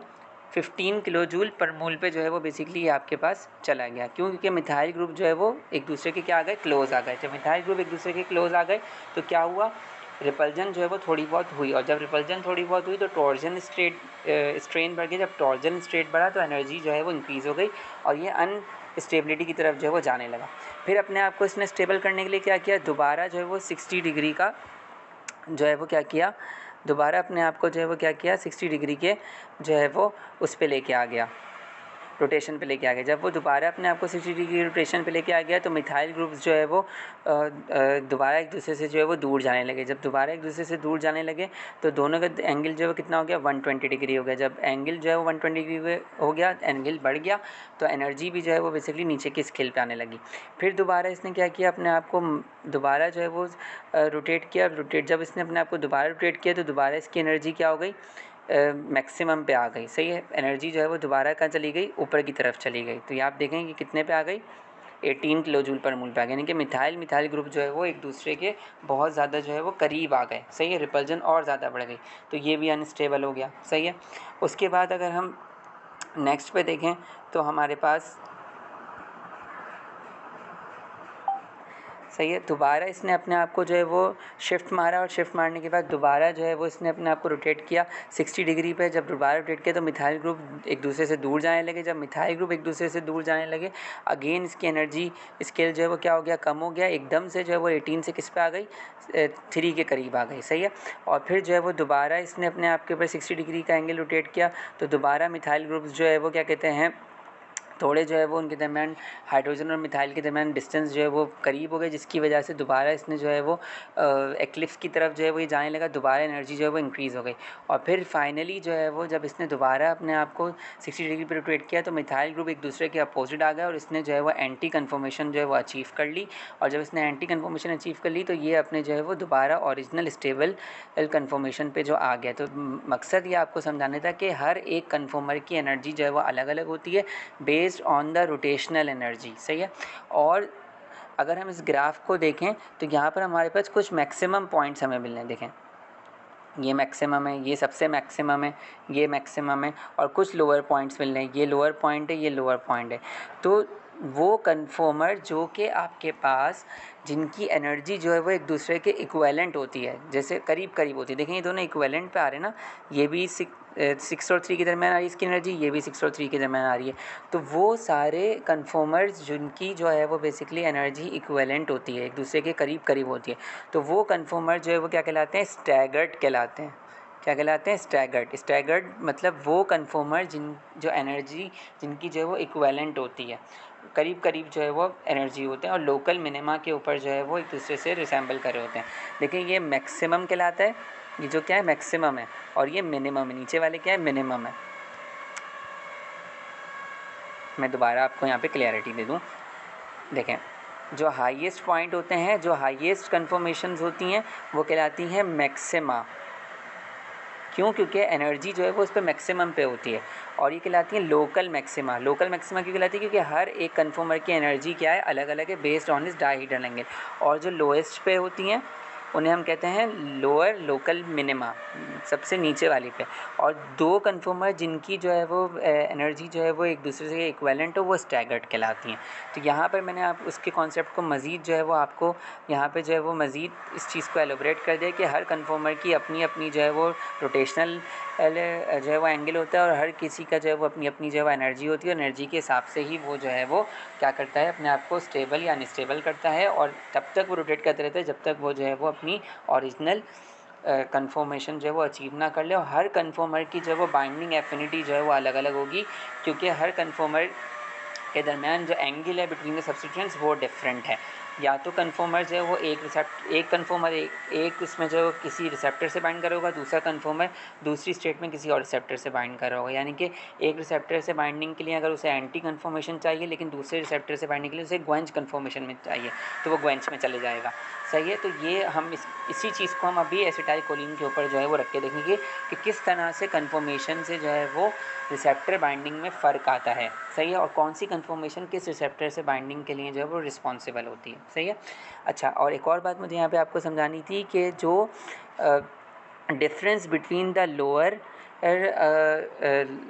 15 किलो जूल पर मोल पे जो है वो बेसिकली ये आपके पास चला गया। क्यों, क्योंकि मिथाइल ग्रुप जो है वो एक दूसरे के क्या आ गए, क्लोज आ गए। जब मिथाइल ग्रुप एक दूसरे के क्लोज आ गए तो क्या हुआ, रिपल्जन जो है वो थोड़ी बहुत हुई और जब रिपल्जन थोड़ी बहुत हुई तो टॉर्जन स्ट्रेन बढ़ गया। जब टॉर्जन स्ट्रेट बढ़ा तो एनर्जी जो है वो इंक्रीज़ हो गई और ये अनस्टेबिलिटी की तरफ जो है वो जाने लगा। फिर अपने आप को इसने स्टेबल करने के लिए क्या किया, दोबारा जो है वो 60 डिग्री का जो है वो क्या किया, दोबारा अपने आप को जो है वो क्या किया, 60 डिग्री के जो है वो उस पे लेके आ गया। रोटेशन पे लेके आ गया। जब वो दोबारा अपने आप को 60 डिग्री रोटेशन पे लेके आ गया तो मिथाइल ग्रुप्स जो है वो दोबारा एक दूसरे से जो है वो दूर जाने लगे। जब दोबारा एक दूसरे से दूर जाने लगे तो दोनों का एंगल जो है वो कितना हो गया, 120 डिग्री हो गया। जब एंगल जो है वो 120 डिग्री हो गया, एंगल बढ़ गया, तो एनर्जी भी जो है वो बेसिकली नीचे की स्केल पे आने लगी। फिर दोबारा इसने क्या किया, अपने आप को दोबारा जो है वो रोटेट किया। जब इसने अपने आप को दोबारा रोटेट किया तो दोबारा इसकी एनर्जी क्या हो गई, मैक्सिमम पे आ गई। सही है, एनर्जी जो है वो दोबारा कहाँ चली गई, ऊपर की तरफ चली गई। तो ये आप देखें कि कितने पे आ गई, 18 किलो जूल पर मोल पे आ गया। यानी कि मिथाइल ग्रुप जो है वो एक दूसरे के बहुत ज़्यादा जो है वो करीब आ गए। सही है, रिपल्जन और ज़्यादा बढ़ गई, तो ये भी अनस्टेबल हो गया। सही है, उसके बाद अगर हम नेक्स्ट पे देखें तो हमारे पास सही है, दोबारा इसने अपने आप को जो है वो शिफ्ट मारा और शिफ्ट मारने के बाद दोबारा जो है वो इसने अपने आप को रोटेट किया 60 डिग्री पे। जब दोबारा रोटेट किया तो मिथाइल ग्रुप एक दूसरे से दूर जाने लगे। जब मिथाइल ग्रुप एक दूसरे से दूर जाने लगे, अगेन इसकी एनर्जी स्केल जो है वो क्या हो गया, कम हो गया। एकदम से जो है वो 18 से किस पे आ गई, 3 के करीब आ गई। सही है, और फिर जो है वो दोबारा इसने अपने आप के ऊपर 60 डिग्री का एंगल रोटेट किया तो दोबारा मिथाइल ग्रुप्स जो है वो क्या कहते हैं, थोड़े जो है वो उनके दरमियान हाइड्रोजन और मिथाइल के दरमियान डिस्टेंस जो है वो करीब हो गए, जिसकी वजह से दोबारा इसने जो है वो एक्लिप्स की तरफ जो है वो ये जाने लगा। दोबारा एनर्जी जो है वो इंक्रीज़ हो गई और फिर फाइनली जो है वो जब इसने दोबारा अपने आप को 60 डिग्री पर रोटेट किया तो मिथाइल ग्रुप एक दूसरे के अपोजिट आ गया और इसने जो है वो एंटी कन्फर्मेशन जो है वो अचीव कर ली। और जब इसने एंटी कन्फर्मेशन अचीव कर ली तो ये अपने जो है वो दोबारा ओरिजिनल स्टेबल कन्फर्मेशन पे जो आ गया। तो मकसद ये आपको समझाना था कि हर एक कन्फर्मर की एनर्जी जो है वो अलग अलग होती है based on the rotational energy. सही है, और अगर हम इस ग्राफ को देखें तो यहाँ पर हमारे पास कुछ मैक्सिमम पॉइंट्स हमें मिलने, देखें ये मैक्सिमम है, ये सबसे मैक्सिमम है, ये मैक्सिमम है, और कुछ लोअर पॉइंट्स मिल रहे हैं, ये लोअर पॉइंट है, ये लोअर पॉइंट है। तो वो कन्फर्मर जो कि आपके पास जिनकी एनर्जी जो है वो एक दूसरे के इक्विवेलेंट होती है, जैसे करीब करीब होती है, देखें ये दोनों इक्विवेलेंट पे आ रहे हैं ना, ये भी 6 और 3 के दरम्यान आ रही है इसकी एनर्जी, ये भी 6 और 3 के दरम्यान आ रही है। तो वो सारे कन्फर्मर्स जिनकी जो है वो बेसिकली एनर्जी इक्विवेलेंट होती है, एक दूसरे के करीब करीब होती है, तो वो कन्फर्मर जो है वो क्या कहलाते हैं, स्टैगर्ड कहलाते हैं। क्या कहलाते हैं, स्टैगर्ड मतलब वो कन्फर्मर जो एनर्जी जिनकी जो है वो इक्विवेलेंट होती है, करीब करीब जो है वो एनर्जी होते हैं और लोकल मिनिमा के ऊपर जो है वो एक दूसरे से रिसेंबल कर रहे होते हैं। देखिए ये मैक्सिमम कहलाता है, ये जो क्या है मैक्सिमम है, और ये मिनिमम है, नीचे वाले क्या है मिनिमम है। मैं दोबारा आपको यहाँ पे क्लियरिटी दे दूँ, देखें जो हाईएस्ट पॉइंट होते हैं, जो हाईएस्ट कन्फर्मेशंस होती हैं वो कहलाती हैं मैक्सिमा। क्यों, क्योंकि एनर्जी जो है वो उस पर मैक्सिमम पे होती है। और ये कहलाती है लोकल मैक्सिमा। लोकल मैक्सिमा क्यों कहलाती है, क्योंकि हर एक कन्फर्मर की एनर्जी क्या है, अलग अलग है बेस्ड ऑन इस डायहीड्रल एंगल। और जो लोएस्ट पे होती हैं उन्हें हम कहते हैं लोअर लोकल मिनिमा, सबसे नीचे वाली पे। और दो कन्फर्मर जिनकी जो है वो एनर्जी जो है वो एक दूसरे से इक्विवेलेंट हो वो स्टैगर्ड कहलाती हैं। तो यहाँ पर मैंने आप उसके कॉन्सेप्ट को मज़ीद जो है वो आपको यहाँ पे जो है वो मज़ीद इस चीज़ को एलोबरेट कर दिया कि हर कन्फर्मर की अपनी अपनी जो है वो रोटेशनल जो है वो एंगल होता है और हर किसी का जो है वो अपनी अपनी जो है वो एनर्जी होती है। एनर्जी के हिसाब से ही वो जो है वो क्या करता है, अपने आप को स्टेबल या अनस्टेबल करता है और तब तक वो रोटेट करते रहता है जब तक वो जो है वो अपनी ओरिजिनल कन्फर्मेशन जो है वो अचीव ना कर ले। और हर कन्फर्मर की जो है वो बाइंडिंग एफिनिटी जो है वो अलग अलग होगी, क्योंकि हर कन्फर्मर के दरमियान जो एंगल है बिटवीन द सब्स्टिट्यूएंट्स वो डिफरेंट है। या तो कन्फर्मर जो है वो एक कन्फर्मर एक उसमें जो किसी रिसेप्टर से बाइंड कर होगा, दूसरा कन्फर्मर दूसरी स्टेट में किसी और रिसेप्टर से बाइंड कर होगा। यानी कि एक रिसेप्टर से बाइंडिंग के लिए अगर उसे एंटी कन्फर्मेशन चाहिए, लेकिन दूसरे रिसेप्टर से बाइंडिंग के लिए उसे ग्वेंच कन्फर्मेशन में चाहिए, तो वो ग्वेंच में चले जाएगा। सही है, तो ये हम इसी चीज़ को हम अभी एसिटाइलकोलिन के ऊपर जो है वो रख के देखेंगे कि किस तरह से कन्फर्मेशन से जो है वो रिसेप्टर बाइंडिंग में फ़र्क आता है। सही है, और कौन सी कन्फर्मेशन किस रिसेप्टर से बाइंडिंग के लिए जो है वो रिस्पॉन्सिबल होती है। सही है, अच्छा, और एक और बात मुझे यहाँ पे आपको समझानी थी कि जो difference between the lower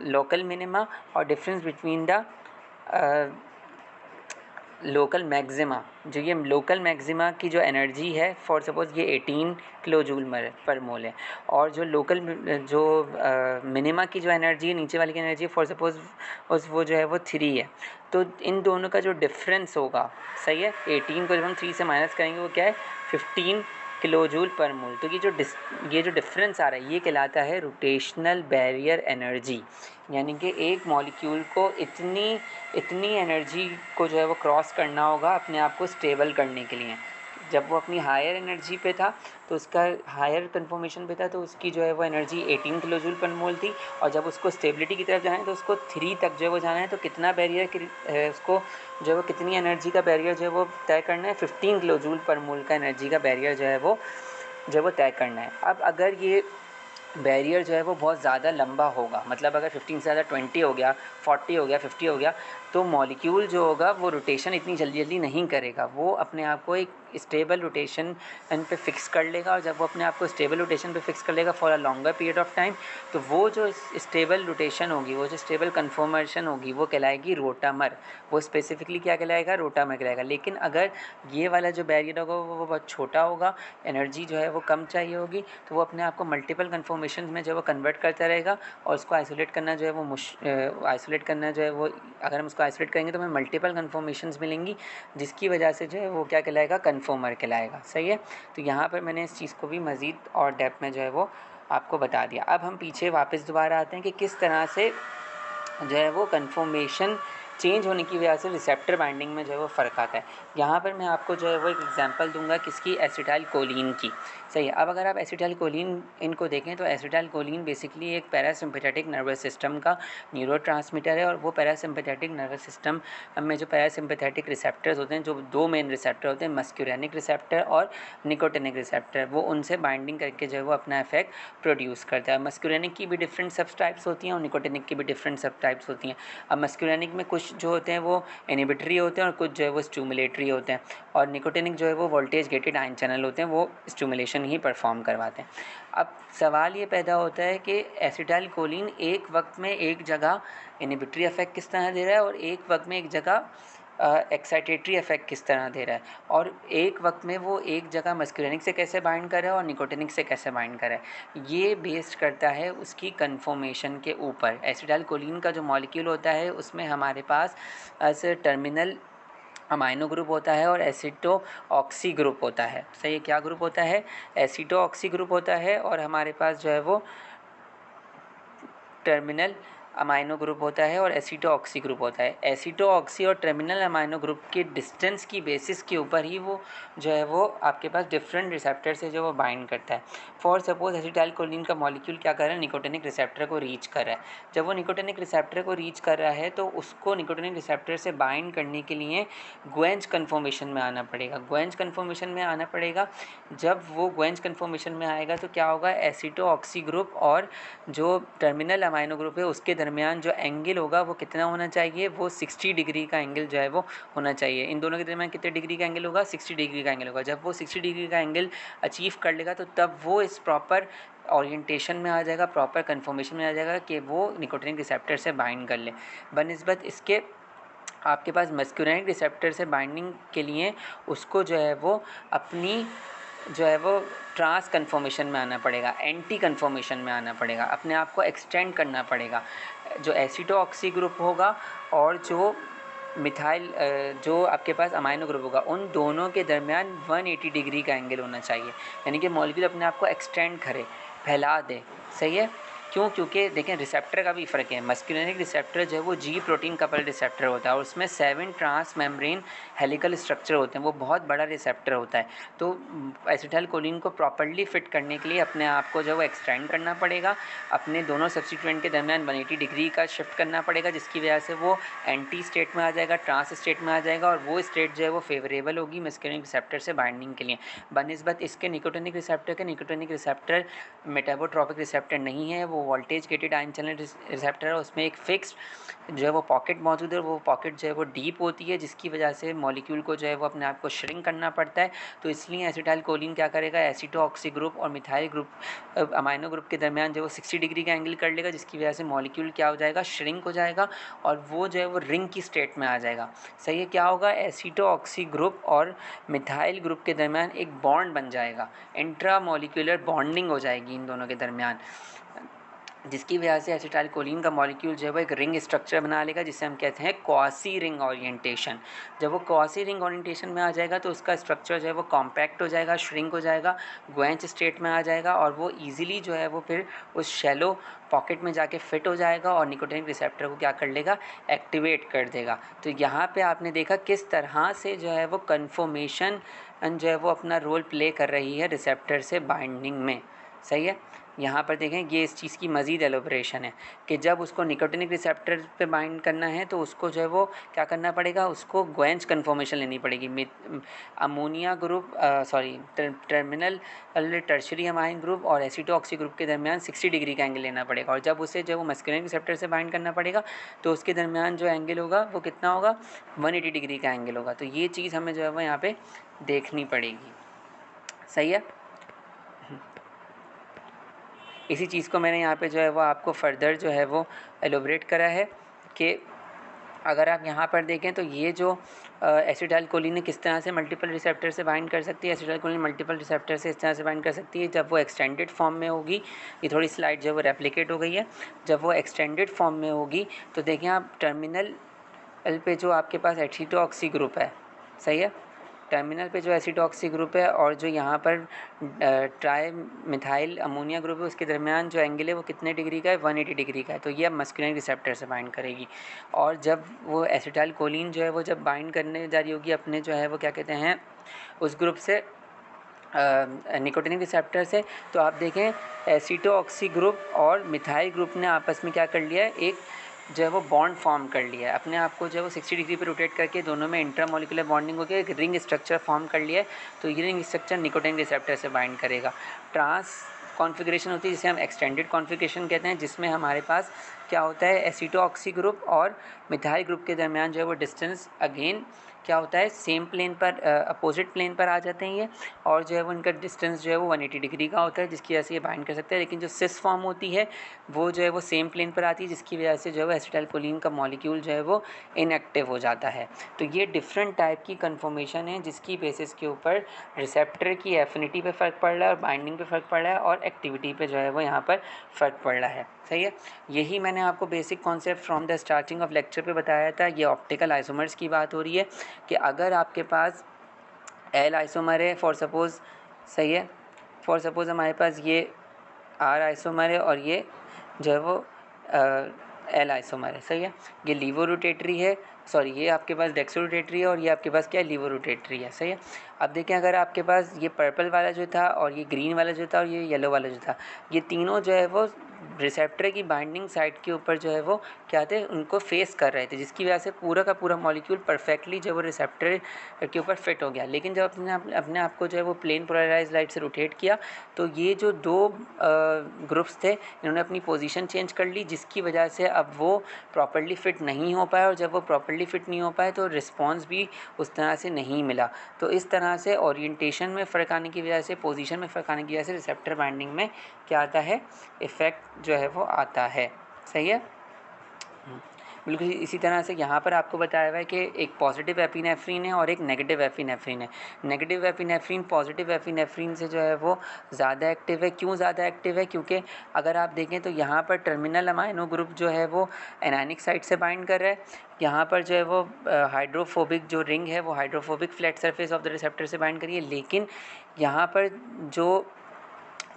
local minima और difference between the local maxima, जो ये लोकल मैक्सिमा की जो एनर्जी है फॉर सपोज़ ये 18 किलो जूल पर मोल है, और जो लोकल जो मिनिमा की जो एनर्जी है, नीचे वाली की एनर्जी फॉर सपोज़ वो जो है वो 3 है। तो इन दोनों का जो डिफरेंस होगा, सही है, 18 को जब हम 3 से माइनस करेंगे वो क्या है 15 किलोजूल पर मोल। तो ये जो डिफरेंस आ रहा है ये कहलाता है रोटेशनल बैरियर एनर्जी, यानी कि एक मॉलिक्यूल को इतनी एनर्जी को जो है वो क्रॉस करना होगा अपने आप को स्टेबल करने के लिए। जब वो अपनी हायर एनर्जी पे था तो उसका हायर कन्फॉर्मेशन पे था तो उसकी जो है वो एनर्जी 18 किलोजूल पर मोल थी, और जब उसको स्टेबिलिटी की तरफ जाना है तो उसको 3 तक जो है वो जाना है, तो कितना बैरियर उसको जो है वो कितनी एनर्जी का बैरियर जो है वो तय करना है, 15 किलोजूल पर मोल का एनर्जी का बैरियर जो है वो तय करना है। अब अगर ये बैरियर जो है वो बहुत ज़्यादा लंबा होगा, मतलब अगर 15 से ज़्यादा 20 हो गया, 40 हो गया, 50 हो गया, तो मॉलिक्यूल जो होगा वो रोटेशन इतनी जल्दी जल्दी नहीं करेगा, वो अपने आप को एक स्टेबल रोटेशन पे फिक्स कर लेगा। और जब वो अपने आप को स्टेबल रोटेशन पे फिक्स कर लेगा for a longer period of time, तो वो जो स्टेबल रोटेशन होगी, वो जो स्टेबल कन्फॉर्मेशन होगी, वो कहलाएगी रोटामर। वो स्पेसिफिकली क्या कहलाएगा, रोटामर कहलाएगा। लेकिन अगर ये वाला जो बैरियर होगा वो बहुत छोटा होगा, एनर्जी जो है वो कम चाहिए होगी, तो वो अपने आप को मल्टीपल कन्फॉर्मेशन में जो है वो कन्वर्ट करता रहेगा, और उसको आइसोलेट करना जो है वो आइसोलेट करना जो है वो, अगर हम उसको आइसोलेट करेंगे तो हमें मल्टीपल कन्फॉर्मेशंस मिलेंगी, जिसकी वजह से जो है वो क्या कहलाएगा, कन्फॉर्मर कहलाएगा। सही है। तो यहाँ पर मैंने इस चीज़ को भी मज़ीद और डेप्थ में जो है वो आपको बता दिया। अब हम पीछे वापस दोबारा आते हैं कि किस तरह से जो है वो कन्फॉर्मेशन चेंज होने की वजह से रिसेप्टर बाइंडिंग में जो है वो फ़र्क आता है। यहाँ पर मैं आपको जो है वो एक एग्जांपल दूंगा किसकी, एसिटाइल कोलिन की। सही है। अब अगर आप एसिटाइल कोलिन इनको देखें तो एसिटाइल कोलिन बेसिकली एक पैरासिम्पैथेटिक नर्वस सिस्टम का न्यूरोट्रांसमीटर है, और वो पैरासिम्पैथेटिक नर्वस सिस्टम में जो पैरासिम्पैथेटिक रिसेप्टर्स होते हैं, जो दो मेन रिसेप्टर होते हैं, मस्क्यूरेनिक रिसेप्टर और निकोटिनिक रिसेप्टर, वो उनसे बाइंडिंग करके जो है वो अपना इफेक्ट प्रोड्यूस करता है। मस्क्यूरेनिक की भी डिफरेंट सब टाइप्स होती हैं और निकोटिनिक की भी डिफरेंट सब टाइप्स होती हैं। अब मस्क्यूरेनिक में कुछ जो होते हैं वो इनहिबिटरी होते हैं और कुछ जो है वो स्टिमुलेटरी होते हैं, और निकोटिनिक जो है वो वोल्टेज गेटेड आयन चैनल होते हैं, वो स्टिमुलेशन ही परफॉर्म करवाते हैं। अब सवाल ये पैदा होता है कि एसिटाइल कोलिन एक वक्त में एक जगह इनहिबिटरी इफेक्ट किस तरह दे रहा है और एक वक्त में एक जगह एक्साइटेटरी इफेक्ट किस तरह दे रहा है, और एक वक्त में वो एक जगह मस्क्यूरेनिक से कैसे बाइंड कर रहा है और निकोटिनिक से कैसे बाइंड कर रहा है, ये बेस्ड करता है उसकी कन्फॉर्मेशन के ऊपर। एसिटाइल कोलिन का जो मॉलिक्यूल होता है उसमें हमारे पास ऐसे टर्मिनल अमाइनो ग्रुप होता है और एसिटो ऑक्सी ग्रुप होता है। सही है। क्या ग्रुप होता है, एसिटो ऑक्सी ग्रुप होता है, और हमारे पास जो है वो टर्मिनल अमाइनो ग्रुप होता है और एसिटो ऑक्सी ग्रुप होता है। एसिटो ऑक्सी और टर्मिनल अमाइनो ग्रुप के डिस्टेंस की बेसिस के ऊपर ही वो जो है वो आपके पास डिफरेंट रिसेप्टर से जो वो बाइंड करता है। फॉर सपोज एसिटाइल कोलिन का मॉलिक्यूल क्या कर रहा है, निकोटिनिक रिसेप्टर को रीच कर रहा है। जब वो निकोटिनिक रिसेप्टर को रीच कर रहा है तो उसको निकोटिनिक रिसेप्टर से बाइंड करने के लिए ग्वेंज कन्फॉर्मेशन में आना पड़ेगा। ग्वेंज कन्फॉर्मेशन में आना पड़ेगा। जब वो ग्वेंज कन्फॉर्मेशन में आएगा तो क्या होगा, एसिटो ऑक्सी ग्रुप और जो टर्मिनल अमाइनो ग्रुप है उसके दरमियान जो एंगल होगा वो कितना होना चाहिए, वो 60 डिग्री का एंगल जो है वो होना चाहिए। इन दोनों के दरमियान कितने डिग्री का एंगल होगा, 60 डिग्री का एंगल होगा। जब वो 60 डिग्री का एंगल अचीव कर लेगा तो तब वो इस प्रॉपर ओरिएंटेशन में आ जाएगा, प्रॉपर कन्फॉर्मेशन में आ जाएगा कि वो निकोटिनिक रिसेप्टर से बाइंड कर ले। बनिस्बत इसके आपके पास मस्क्यूरेनिक रिसेप्टर से बाइंडिंग के लिए उसको जो है वो अपनी जो है वो ट्रांस कन्फॉर्मेशन में आना पड़ेगा, एंटी कन्फॉर्मेशन में आना पड़ेगा, अपने आप को एक्सटेंड करना पड़ेगा। जो एसिटो ऑक्सी ग्रुप होगा और जो मिथाइल जो आपके पास अमाइनो ग्रुप होगा, उन दोनों के दरमियान 180 डिग्री का एंगल होना चाहिए, यानी कि मॉलिक्यूल अपने आप को एक्सटेंड करे, फैला दे। सही है। क्यों, क्योंकि देखें रिसेप्टर का भी फ़र्क है। मस्क्यूरेनिक रिसेप्टर जो है वो जी प्रोटीन कपल रिसेप्टर होता है और उसमें 7 ट्रांस मेम्ब्रेन हेलिकल स्ट्रक्चर होते हैं, वो बहुत बड़ा रिसेप्टर होता है। तो एसिटाइल कोलिन को प्रॉपर्ली फिट करने के लिए अपने आप को जो है वो एक्सटेंड करना पड़ेगा, अपने दोनों सब्स्टिट्यूएंट के दरमियान 180 डिग्री का शिफ्ट करना पड़ेगा, जिसकी वजह से वो एंटी स्टेट में आ जाएगा, ट्रांस स्टेट में आ जाएगा, और वो स्टेट जो है वो फेवरेबल होगी मस्क्यूरेनिक रिसेप्टर से बाइंडिंग के लिए। बनिस्बत इसके निकोटिनिक रिसेप्टर मेटाबोट्रॉपिक रिसेप्टर नहीं है, वो voltage gated ion channel receptor है। उसमें एक फिक्स्ड जो है वो पॉकेट मौजूद है, वो पॉकेट जो है वो डीप होती है, जिसकी वजह से मॉलिक्यूल को जो है वो अपने आप को श्रिंक करना पड़ता है। तो इसलिए एसिटाइल कोलिन क्या करेगा, एसिटो ऑक्सी ग्रुप और मिथाइल ग्रुप अमाइनो ग्रुप के दरमियान जो वो 60 डिग्री का एंगल कर लेगा, जिसकी वजह से मॉलिक्यूल क्या हो जाएगा, श्रिंक हो जाएगा, और वो जो है वो रिंग की स्टेट में आ जाएगा। सही है। क्या होगा, एसिटो ऑक्सी ग्रुप और मिथाइल ग्रुप के दरमियान एक बॉन्ड बन जाएगा, इंट्रा मॉलिक्यूलर बॉन्डिंग हो जाएगी इन दोनों के दरमियान। जिसकी वजह से एसिटाइलकोलिन का मॉलिक्यूल जो है वो एक रिंग स्ट्रक्चर बना लेगा, जिसे हम कहते हैं क्वासी रिंग ओरिएंटेशन। जब वो क्वासी रिंग ओरिएंटेशन में आ जाएगा तो उसका स्ट्रक्चर जो है वो कॉम्पैक्ट हो जाएगा, श्रिंक हो जाएगा, ग्वेंच स्टेट में आ जाएगा, और वो ईजिली जो है वो फिर उस शैलो पॉकेट में जाके फिट हो जाएगा और निकोटिनिक रिसेप्टर को क्या कर लेगा, एक्टिवेट कर देगा। तो यहाँ पे आपने देखा किस तरह से जो है वो कन्फर्मेशन जो है वो अपना रोल प्ले कर रही है रिसेप्टर से बाइंडिंग में। सही है। यहाँ पर देखें, ये इस चीज़ की मज़ीद एलोब्रेशन है कि जब उसको निकोटिनिक रिसेप्टर पे बाइंड करना है तो उसको जो है वो क्या करना पड़ेगा, उसको ग्वेंच कन्फर्मेशन लेनी पड़ेगी। Ammonia group terminal tertiary amine group और एसिटो ऑक्सी ग्रुप के दरमियान 60 डिग्री का एंगल लेना पड़ेगा, और जब उसे जो वो मस्कुलिन रिसेप्टर से बाइंड करना पड़ेगा तो उसके दरमियान जो एंगल होगा वो कितना होगा, 180 डिग्री का एंगल होगा। तो ये चीज़ हमें जो है वो यहाँ पर देखनी पड़ेगी। सही है। इसी चीज़ को मैंने यहाँ पे जो है वो आपको फर्दर जो है वो एलोब्रेट करा है कि अगर आप यहाँ पर देखें तो ये जो एसिटाइलकोलिन है किस तरह से मल्टीपल रिसेप्टर से बाइंड कर सकती है। एसिटाइलकोलिन मल्टीपल रिसेप्टर से इस तरह से बाइंड कर सकती है जब वो एक्सटेंडेड फॉर्म में होगी। ये थोड़ी स्लाइड जो है वो रेप्लिकेट हो गई है। जब वो एक्सटेंडेड फॉर्म में होगी तो देखें आप टर्मिनल पे जो आपके पास एसिटो ऑक्सी ग्रुप है, सही है, टर्मिनल पे जो एसिटो ऑक्सी ग्रुप है और जो यहाँ पर ट्राई मिथाइल अमोनिया ग्रुप है, उसके दरमियान जो एंगल है वो कितने डिग्री का है, 180 डिग्री का है। तो ये अब मस्कुलिन रिसेप्टर से बाइंड करेगी। और जब वो एसिटाइलकोलिन जो है वो जब बाइंड करने जा रही होगी अपने जो है वो क्या कहते हैं उस ग्रुप से, निकोटिनिक रिसेप्टर से, तो आप देखें एसिटो ऑक्सी ग्रुप और मिथाइल ग्रुप ने आपस में क्या कर लिया है, एक जो है वो बॉन्ड फॉर्म कर लिया है। अपने आप को जो है वो 60 डिग्री पे रोटेट करके दोनों में इंट्रामोलिकुलर बॉन्डिंग होकर एक रिंग स्ट्रक्चर फॉर्म कर लिया है। तो ये रिंग स्ट्रक्चर निकोटिनिक रिसेप्टर से बाइंड करेगा। ट्रांस कॉन्फ़िगरेशन होती है जिसे हम एक्सटेंडेड कॉन्फ़िगरेशन कहते हैं, जिसमें हमारे पास क्या होता है, एसिटो ऑक्सी ग्रुप और मिथाइल ग्रुप के दरमियान जो है वो डिस्टेंस अगेन क्या होता है, सेम प्लेन पर अपोजिट प्लेन पर आ जाते हैं ये, और जो है वो इनका डिस्टेंस जो है वो 180 डिग्री का होता है, जिसकी वजह से ये बाइंड कर सकते हैं। लेकिन जो सिस फॉर्म होती है वो जो है वो सेम प्लेन पर आती है, जिसकी वजह से जो है वो एसिटाइलकोलिन का मॉलिक्यूल जो है वो इनएक्टिव हो जाता है। तो ये डिफरेंट टाइप की कन्फर्मेशन है जिसकी बेसिस के ऊपर रिसेप्टर की एफिनिटी पे फ़र्क पड़ रहा है और बाइंडिंग पे फ़र्क पड़ रहा है और एक्टिविटी पे जो है वो यहाँ पर फ़र्क पड़ रहा है। सही है। यही मैंने आपको basic concept from the starting of lecture पे बताया था। ये ऑप्टिकल आइसोमर्स की बात हो रही है कि अगर आपके पास एल आइसोमर है फॉर सपोज़, सही है, फॉर सपोज़ हमारे पास ये आर आइसोमर है और ये जो है वो एल आइसोमर है, सही है। ये लीवो रोटेटरी है, सॉरी ये आपके पास डेक्सो रोटेटरी है और ये आपके पास क्या है, लीवो रोटेटरी है। सही है। अब देखें, अगर आपके पास ये पर्पल वाला जो था और ये ग्रीन वाला जो था और ये येलो वाला जो था, ये तीनों जो है वो रिसेप्टर की बाइंडिंग साइट के ऊपर जो है वो क्या थे, उनको फेस कर रहे थे, जिसकी वजह से पूरा का पूरा मॉलिक्यूल परफेक्टली जो वो रिसेप्टर के ऊपर फिट हो गया। लेकिन जब अपने आप को जो है वो प्लेन पोलराइज लाइट से रोटेट किया तो ये जो दो ग्रुप्स थे इन्होंने अपनी पोजीशन चेंज कर ली, जिसकी वजह से अब वो प्रॉपर्ली फिट नहीं हो पाया, और जब वो प्रॉपर्ली फिट नहीं हो पाए तो रिस्पॉन्स भी उस तरह से नहीं मिला। तो इस तरह से ओरिएंटेशन में फ़र्क आने की वजह से, पोजीशन में फ़र्क आने की वजह से रिसेप्टर बाइंडिंग में क्या आता है, इफ़ेक्ट जो है वो आता है। सही है। बिल्कुल इसी तरह से यहाँ पर आपको बताया हुआ है कि एक पॉजिटिव एपिनेफ्रीन है और एक नेगेटिव एपिनेफ्रीन है। नेगेटिव एपिनेफ्रीन पॉजिटिव एपिनेफ्रीन से जो है वो ज़्यादा एक्टिव है। क्यों ज़्यादा एक्टिव है? क्योंकि अगर आप देखें तो यहाँ पर टर्मिनल अमाइनो ग्रुप जो है वो एनानिक साइड से बाइंड कर रहा है। यहाँ पर जो है वो हाइड्रोफोबिक जो रिंग है वो hydrophobic flat surface of the receptor से बाइंड करी है, लेकिन यहाँ पर जो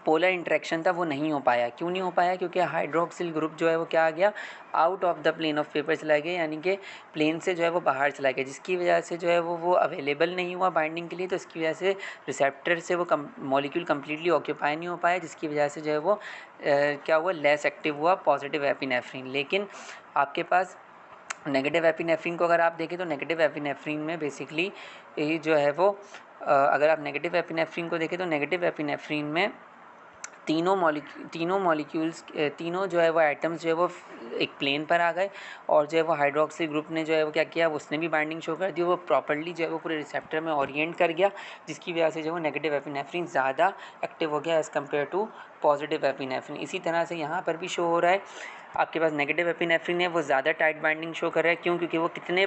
पोलर इंटरेक्शन था वो नहीं हो पाया। क्यों नहीं हो पाया? क्योंकि हाइड्रोक्सिल ग्रुप जो है वो क्या आ गया, out of the plane of paper चला गया, यानी कि प्लेन से जो है वो बाहर चला गया, जिसकी वजह से जो है वो अवेलेबल नहीं हुआ बाइंडिंग के लिए। तो इसकी वजह से रिसेप्टर से वो मॉलिक्यूल कम्प्लीटली ऑक्यूपाई नहीं हो पाया, जिसकी वजह से जो है वो क्या हुआ, लेस एक्टिव हुआ पॉजिटिव एपिनेफ्रीन। लेकिन आपके पास नेगेटिव एपिनेफ्रीन को अगर आप देखें तो नेगेटिव एपिनेफ्रीन में बेसिकली जो है वो अगर आप नेगेटिव एपिनेफ्रीन को देखें तो नेगेटिव एपिनेफ्रीन में तीनों मॉलिक्यूल्स तीनों जो है वो एटम्स जो है वो एक प्लेन पर आ गए, और जो है वो हाइड्रोक्सी ग्रुप ने जो है वो क्या किया, उसने भी बाइंडिंग शो कर दी, वो प्रॉपर्ली जो है वो पूरे रिसेप्टर में ओरिएंट कर गया, जिसकी वजह से जो है नेगेटिव एपिनेफ्रीन ज़्यादा एक्टिव हो गया as compare to positive epinephrine. इसी तरह से यहाँ पर भी शो हो रहा है, आपके पास नेगेटिव एपिनेफ्रीन है वो ज़्यादा टाइट बाइंडिंग शो कर रहा है। क्यों? क्योंकि वो कितने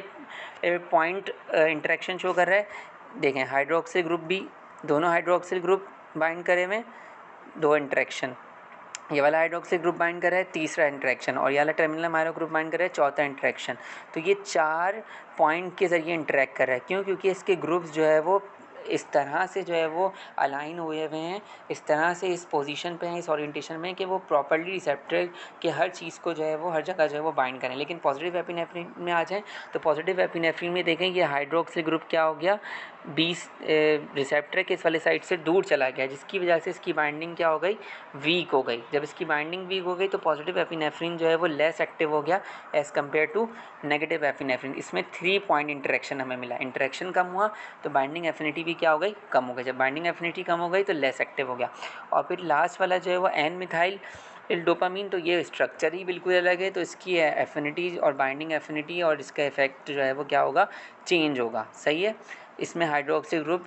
पॉइंट इंटरेक्शन शो कर रहा है। देखें, हाइड्रोक्सिल ग्रुप भी, दोनों हाइड्रोक्सिल ग्रुप बाइंड करे में 2 इंटरेक्शन, ये वाला हाइड्रोक्सिल ग्रुप बाइंड कर रहा है तीसरा इंटरेक्शन, और ये वाला टर्मिनल अमाइनो ग्रुप बाइंड कर रहा है चौथा इंटरेक्शन। तो ये 4 पॉइंट के ज़रिए इंटरेक्ट कर रहा है। क्यों? क्योंकि इसके ग्रुप्स जो है वो इस तरह से जो है वो अलाइन हुए हुए हैं, इस तरह से इस पोजीशन पे हैं, इस ओरिएंटेशन में, कि वो प्रॉपर्ली रिसेप्टर के हर चीज़ को जो है वो हर जगह जो है वो बाइंड करें। लेकिन पॉजिटिव एपिनेफ्रिन में आ जाएँ तो पॉजिटिव एपिनेफ्रिन में देखें ये हाइड्रोक्सिल ग्रुप क्या हो गया, 20 रिसेप्टर के इस वाले साइड से दूर चला गया, जिसकी वजह से इसकी बाइंडिंग क्या हो गई, वीक हो गई। जब इसकी बाइंडिंग वीक हो गई तो पॉजिटिव एपिनेफ्रिन जो है वो लेस एक्टिव हो गया as compare to negative epinephrine. इसमें 3 पॉइंट इंटरेक्शन हमें मिला, इंटरेक्शन कम हुआ तो बाइंडिंग एफिनिटी भी क्या हो गई, कम हो गई। जब बाइंडिंग एफिनिटी कम हो गई तो लेस एक्टिव हो गया। और फिर लास्ट वाला जो है वो एन मिथाइल डोपामीन, तो ये स्ट्रक्चर ही बिल्कुल अलग है, तो इसकी एफिनिटी और बाइंडिंग एफिनिटी और इसका इफेक्ट जो है वो क्या होगा, चेंज होगा। सही है। इसमें हाइड्रोक्सिल ग्रुप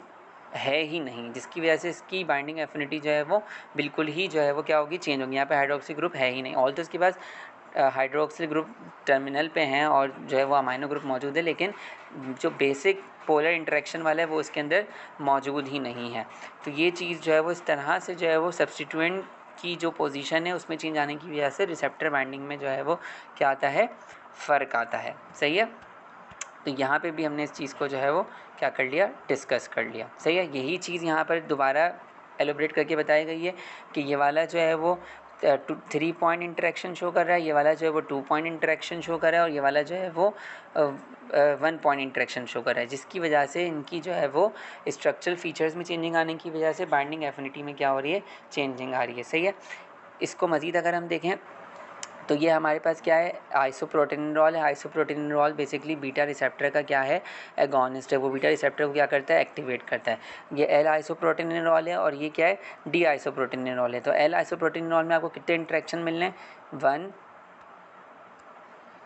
है ही नहीं, जिसकी वजह से इसकी बाइंडिंग एफिनिटी जो है वो बिल्कुल ही जो है वो क्या होगी, चेंज होगी। यहाँ पे हाइड्रोक्सिल ग्रुप है ही नहीं। ऑल तो इसके पास हाइड्रोक्सिल ग्रुप टर्मिनल पे हैं और जो है वो अमाइनो ग्रुप मौजूद है, लेकिन जो बेसिक पोलर इंटरेक्शन वाला है वो इसके अंदर मौजूद ही नहीं है। तो ये चीज़ जो है वो इस तरह से जो है वो सब्स्टिट्यूएंट की जो पोजीशन है उसमें चेंज आने की वजह से रिसेप्टर बाइंडिंग में जो है वो क्या आता है, फ़र्क आता है। सही है। तो यहाँ पे भी हमने इस चीज़ को जो है वो क्या कर लिया, डिस्कस कर लिया। सही है। यही चीज़ यहाँ पर दोबारा एलोब्रेट करके बताई गई है कि ये वाला जो है वो 3 पॉइंट इंटरेक्शन शो कर रहा है, ये वाला जो है वो 2 पॉइंट इंटरेक्शन शो कर रहा है, और ये वाला जो है वो 1 पॉइंट इंटरेक्शन शो कर रहा है, जिसकी वजह से इनकी जो है वो स्ट्रक्चरल फीचर्स में चेंजिंग आने की वजह से बाइंडिंग एफिनिटी में क्या हो रही है, चेंजिंग आ रही है। सही है। इसको मज़ीद अगर हम देखें तो ये हमारे पास क्या है, आइसोप्रोटेनोल है। आइसोप्रोटेनोल बेसिकली बीटा रिसेप्टर का क्या है, एगोनिस्ट है। वो बीटा रिसेप्टर को क्या करता है, एक्टिवेट करता है। ये एल आइसोप्रोटेनोल है और ये क्या है, डी आइसोप्रोटेनोल है। तो एल आइसोप्रोटेनोल में आपको कितने इंटरेक्शन मिलने हैं, 1,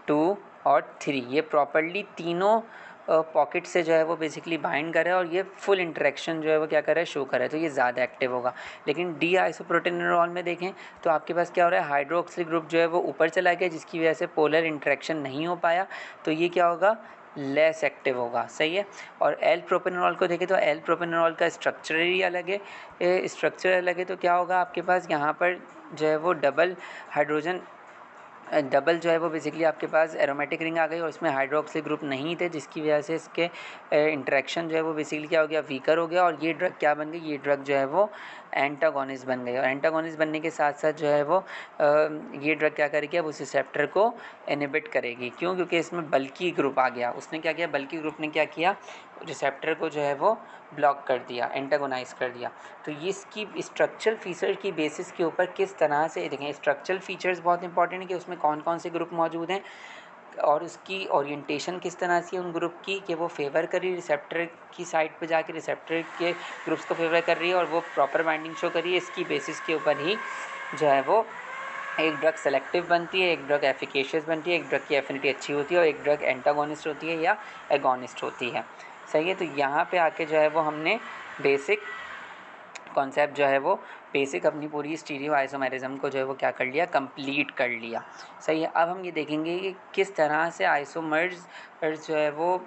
2 और 3। ये प्रॉपर्ली तीनों पॉकेट से जो है वो बेसिकली बाइंड कर रहा है और ये फुल इंटरेक्शन जो है वो क्या कर रहा है, शो कर रहा है। तो ये ज़्यादा एक्टिव होगा। लेकिन डी आइसोप्रोटेनोल में देखें तो आपके पास क्या हो रहा है, हाइड्रोक्सिल ग्रुप जो है वो ऊपर चला गया, जिसकी वजह से पोलर इंटरेक्शन नहीं हो पाया, तो ये क्या होगा, लेस एक्टिव होगा। सही है। और एल प्रोपेनोल को देखें तो एल प्रोपेनोल का स्ट्रक्चर ही अलग है, स्ट्रक्चर अलग है। तो क्या होगा आपके पास यहाँ पर जो है वो डबल जो है वो बेसिकली आपके पास एरोमेटिक रिंग आ गई और इसमें हाइड्रोक्सिल ग्रुप नहीं थे, जिसकी वजह से इसके इंटरेक्शन जो है वो बेसिकली क्या हो गया, वीकर हो गया। और ये ड्रग क्या बन गई, ये ड्रग जो है वो एंटागोनिस्ट बन गई। और एंटागोनिस्ट बनने के साथ साथ जो है वो ये ड्रग क्या करेगी, अब उस रिसेप्टर को इनहिबिट करेगी। क्यों? क्योंकि इसमें बल्की ग्रुप आ गया। उसने क्या किया, बल्की ग्रुप ने क्या किया, रिसेप्टर को जो है वो ब्लॉक कर दिया, एंटागोनाइज कर दिया। तो ये इसकी स्ट्रक्चरल फीचर की बेसिस के ऊपर किस तरह से देखें, स्ट्रक्चरल फीचर्स बहुत इंपॉर्टेंट है कि उसमें कौन कौन से ग्रुप मौजूद हैं और उसकी ओरिएंटेशन किस तरह से उन ग्रुप की, कि वो फेवर कर रही है रिसेप्टर की साइड पे जाके रिसेप्टर के ग्रुप्स को फेवर कर रही है और वो प्रॉपर बाइंडिंग शो कर रही है। इसकी बेसिस के ऊपर ही जो है वो एक ड्रग सेलेक्टिव बनती है, एक ड्रग एफिकेशियस बनती है, एक ड्रग की एफिनिटी अच्छी होती है और एक ड्रग एंटागोनिस्ट होती है या एगोनिस्ट होती है। सही है। तो यहाँ पे आके जो है वो हमने बेसिक कॉन्सेप्ट जो है वो बेसिक अपनी पूरी स्टीरियो आइसोमेरिज्म को जो है वो क्या कर लिया, कंप्लीट कर लिया। सही है। अब हम ये देखेंगे कि किस तरह से आइसोमर्स जो है वो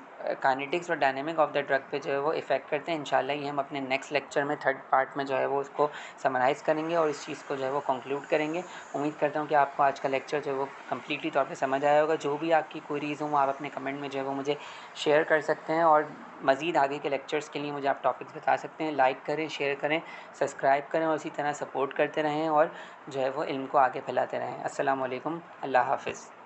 काइनेटिक्स और डायनेमिक ऑफ द ड्रग पे जो है वो इफ़ेक्ट करते हैं। इंशाल्लाह ये हम अपने नेक्स्ट लेक्चर में 3rd पार्ट में जो है वो उसको समराइज़ करेंगे और इस चीज़ को जो है वो कंक्लूड करेंगे। उम्मीद करता हूँ कि आपको आज का लेक्चर जो है वो कम्प्लीटली तौर पे समझ आया होगा। जो भी आपकी क्वेरीज़ हों आप अपने कमेंट में जो है वो मुझे शेयर कर सकते हैं और मज़ीद आगे के लेक्चर्स के लिए मुझे आप टॉपिक्स बता सकते हैं। लाइक करें, शेयर करें, सब्सक्राइब करें और इसी तरह सपोर्ट करते रहें और जो है वो इल्म को आगे फैलाते रहें। अस्सलाम वालेकुम, अल्लाह हाफ़िज़।